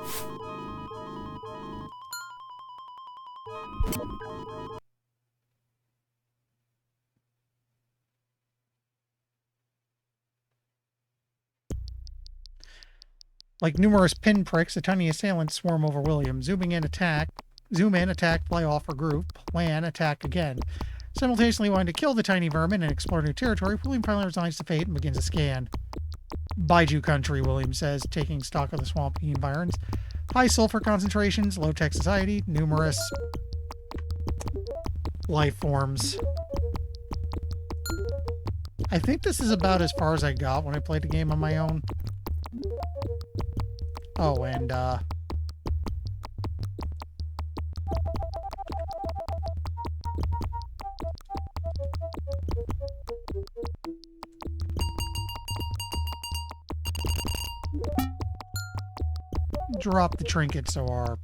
Like numerous pinpricks, the tiny assailants swarm over William. Zoom in, attack, fly off, regroup, plan, attack again. Simultaneously wanting to kill the tiny vermin and explore new territory, William finally resigns to fate and begins a scan. Baiju country, William says, taking stock of the swampy environs. High sulfur concentrations, low-tech society, numerous life forms. I think this is about as far as I got when I played the game on my own. Oh, and, drop the trinket so our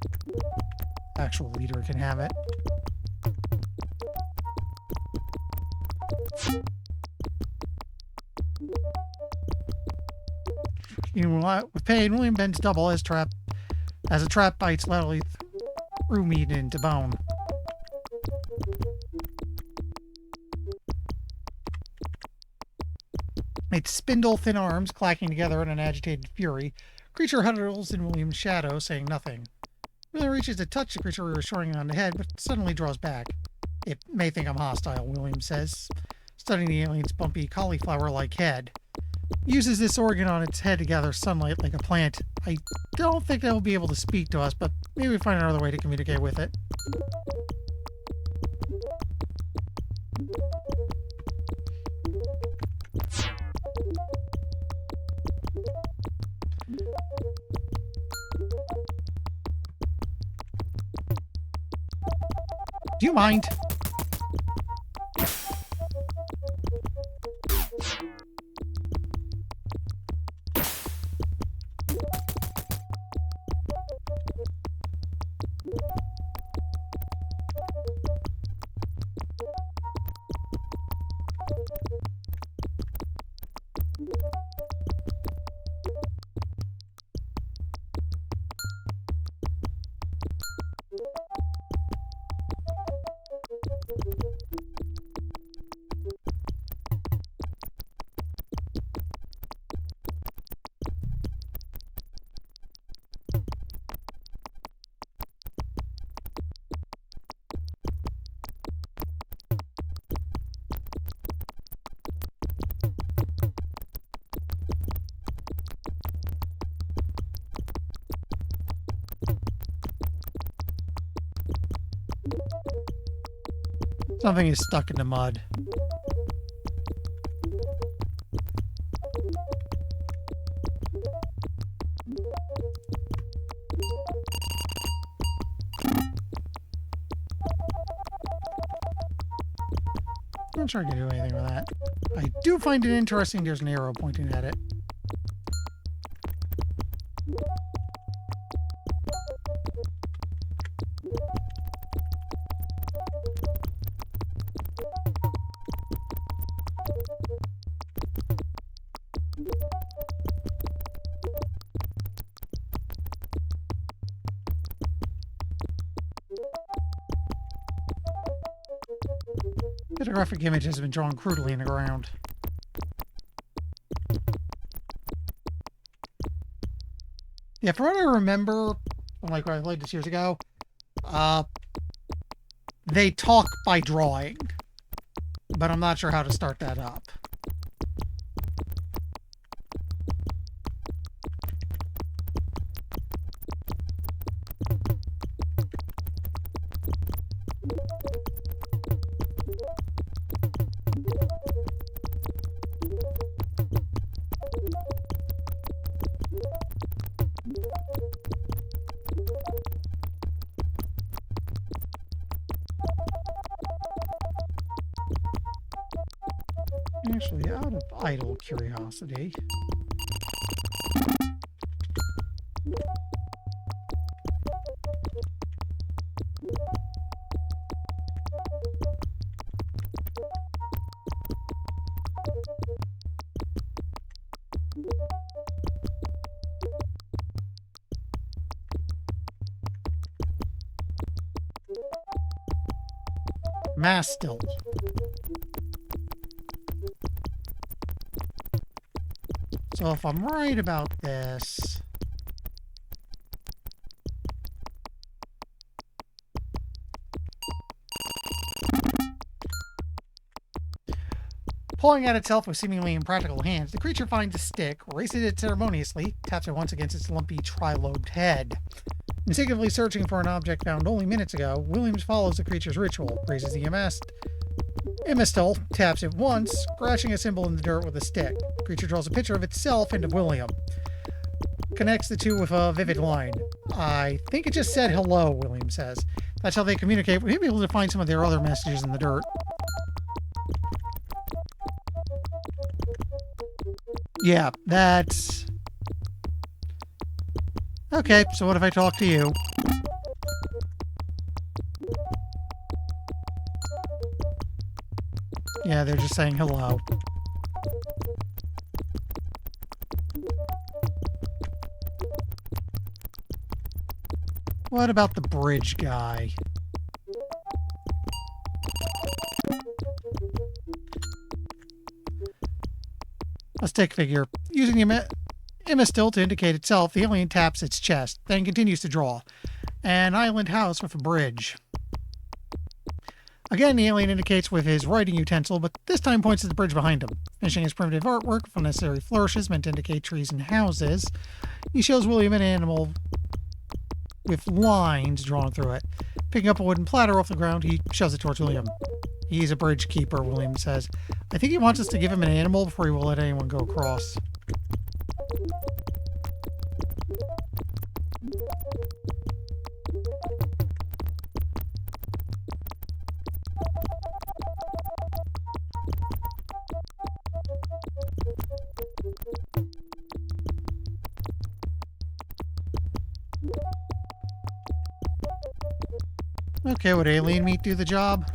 actual leader can have it. With pain, William bends double as a trap bites loudly through meat into bone. Its spindle-thin arms clacking together in an agitated fury. Creature huddles in William's shadow, saying nothing. William reaches to touch the creature reassuring on the head, but suddenly draws back. It may think I'm hostile, Williams says, studying the alien's bumpy cauliflower-like head. Uses this organ on its head to gather sunlight like a plant. I don't think it will be able to speak to us, but maybe we find another way to communicate with it. Do you mind? Something is stuck in the mud. Not sure I can do anything with that. I do find it interesting there's an arrow pointing at it. Photographic image has been drawn crudely in the ground. Yeah, from what I remember, like when I played this years ago, they talk by drawing, but I'm not sure how to start that up. Actually, out of idle curiosity. Mastil. So if I'm right about this... Pulling at itself with seemingly impractical hands, the creature finds a stick, raises it ceremoniously, taps it once against its lumpy tri-lobed head. Instinctively searching for an object found only minutes ago, Williams follows the creature's ritual, raises the Emistel, taps it once, scratching a symbol in the dirt with a stick. The creature draws a picture of itself and of William. Connects the two with a vivid line. I think it just said hello, William says. That's how they communicate. We may be able to find some of their other messages in the dirt. Yeah, that's... Okay, so what if I talk to you? Yeah, they're just saying hello. What about the bridge guy? A stick figure. Using the Emistil to indicate itself, the alien taps its chest, then continues to draw. An island house with a bridge. Again, the alien indicates with his writing utensil, but this time points to the bridge behind him. Finishing his primitive artwork with unnecessary flourishes meant to indicate trees and houses, he shows William an animal with lines drawn through it. Picking up a wooden platter off the ground, he shoves it towards William. He's a bridge keeper, William says. I think he wants us to give him an animal before he will let anyone go across. Okay, would alien meat do the job?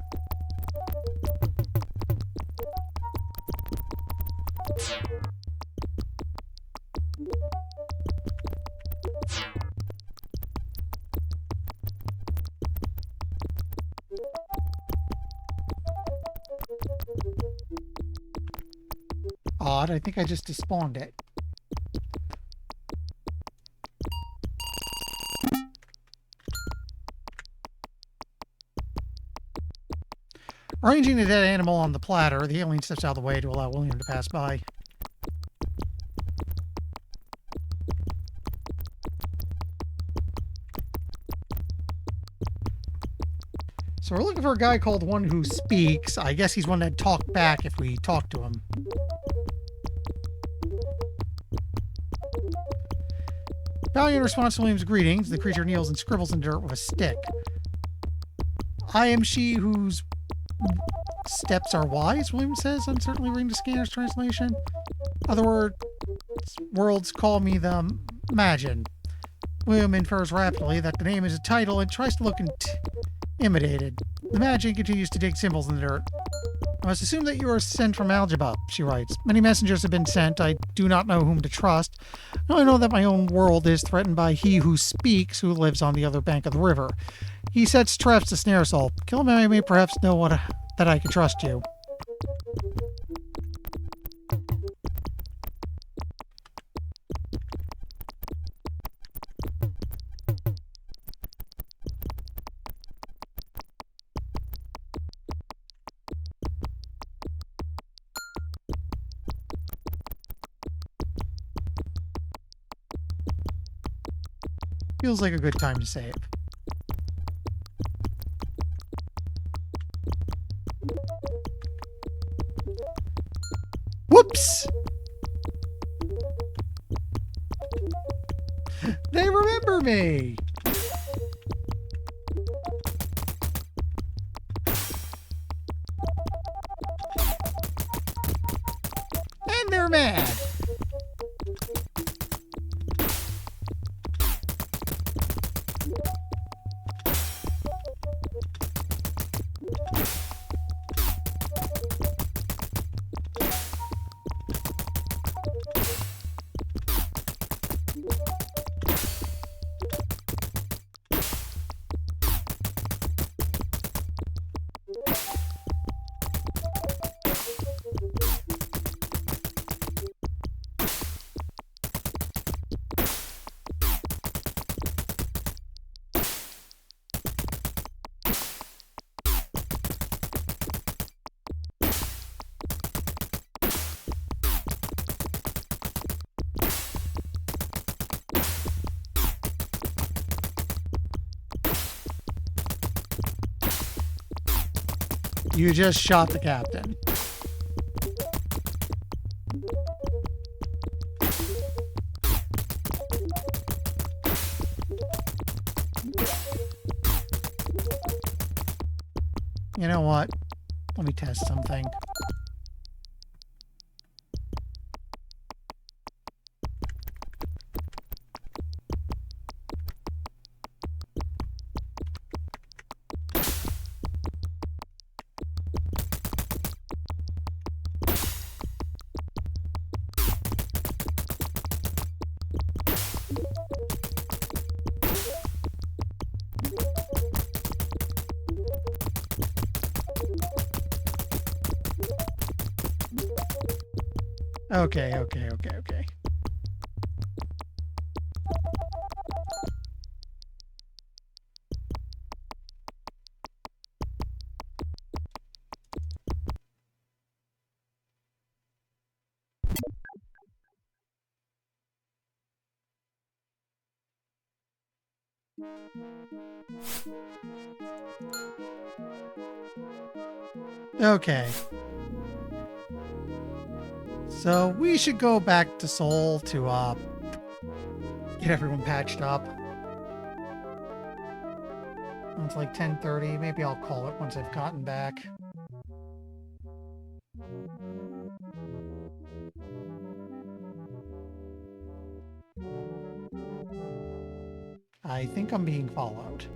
Odd, I think I just despawned it. Arranging the dead animal on the platter, the alien steps out of the way to allow William to pass by. So we're looking for a guy called One Who Speaks. I guess he's one that'd talk back if we talk to him. Bowing in response to William's greetings, the creature kneels and scribbles in the dirt with a stick. I am she whose steps are wise, William says, uncertainly reading the scanner's translation. Other worlds call me the Magin. William infers rapidly that the name is a title and tries to look intimidated. The Magin continues to dig symbols in the dirt. I must assume that you are sent from Algebra, she writes. Many messengers have been sent. I do not know whom to trust. I only know that my own world is threatened by he who speaks, who lives on the other bank of the river. He sets traps to snare us all. Kill him and I may perhaps know that I can trust you. Feels like a good time to save. Whoops! They remember me! And they're mad! You just shot the captain. You know what? Let me test something. Okay. Okay. So we should go back to Seoul to get everyone patched up. It's like 10:30. Maybe I'll call it once I've gotten back. I think I'm being followed.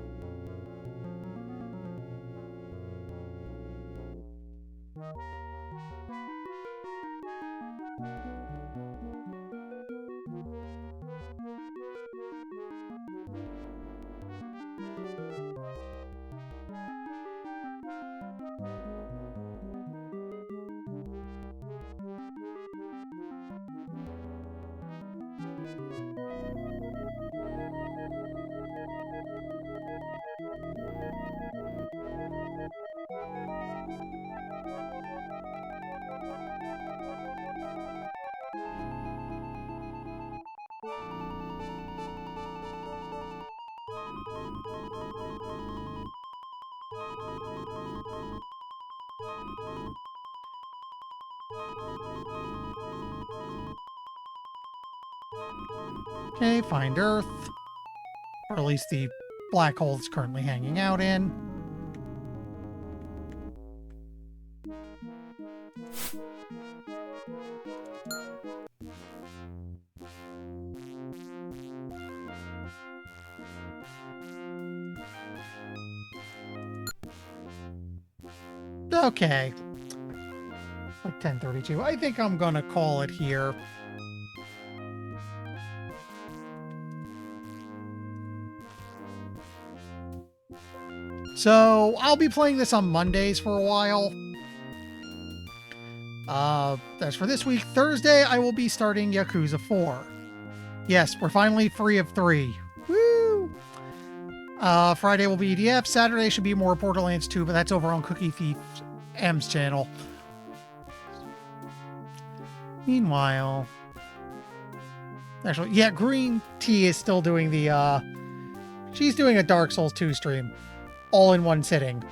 Okay, find Earth. Or at least the black hole it's currently hanging out in. Okay. Like 10:32. I think I'm gonna call it here. So I'll be playing this on Mondays for a while. As for this week, Thursday, I will be starting Yakuza 4. Yes, we're finally free of 3. Woo! Friday will be EDF. Saturday should be more Borderlands 2, but that's over on Cookie Thief M's channel. Meanwhile... Actually, yeah, Green Tea is still doing the, she's doing a Dark Souls 2 stream. All in one sitting.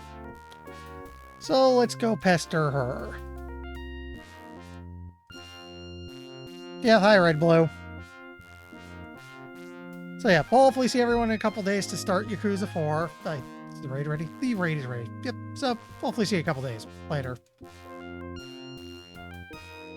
So let's go pester her. Yeah, hi, Red Blue. So yeah, we'll hopefully see everyone in a couple days to start Yakuza 4. Is the raid ready? The raid is ready. Yep, so hopefully see you a couple days later.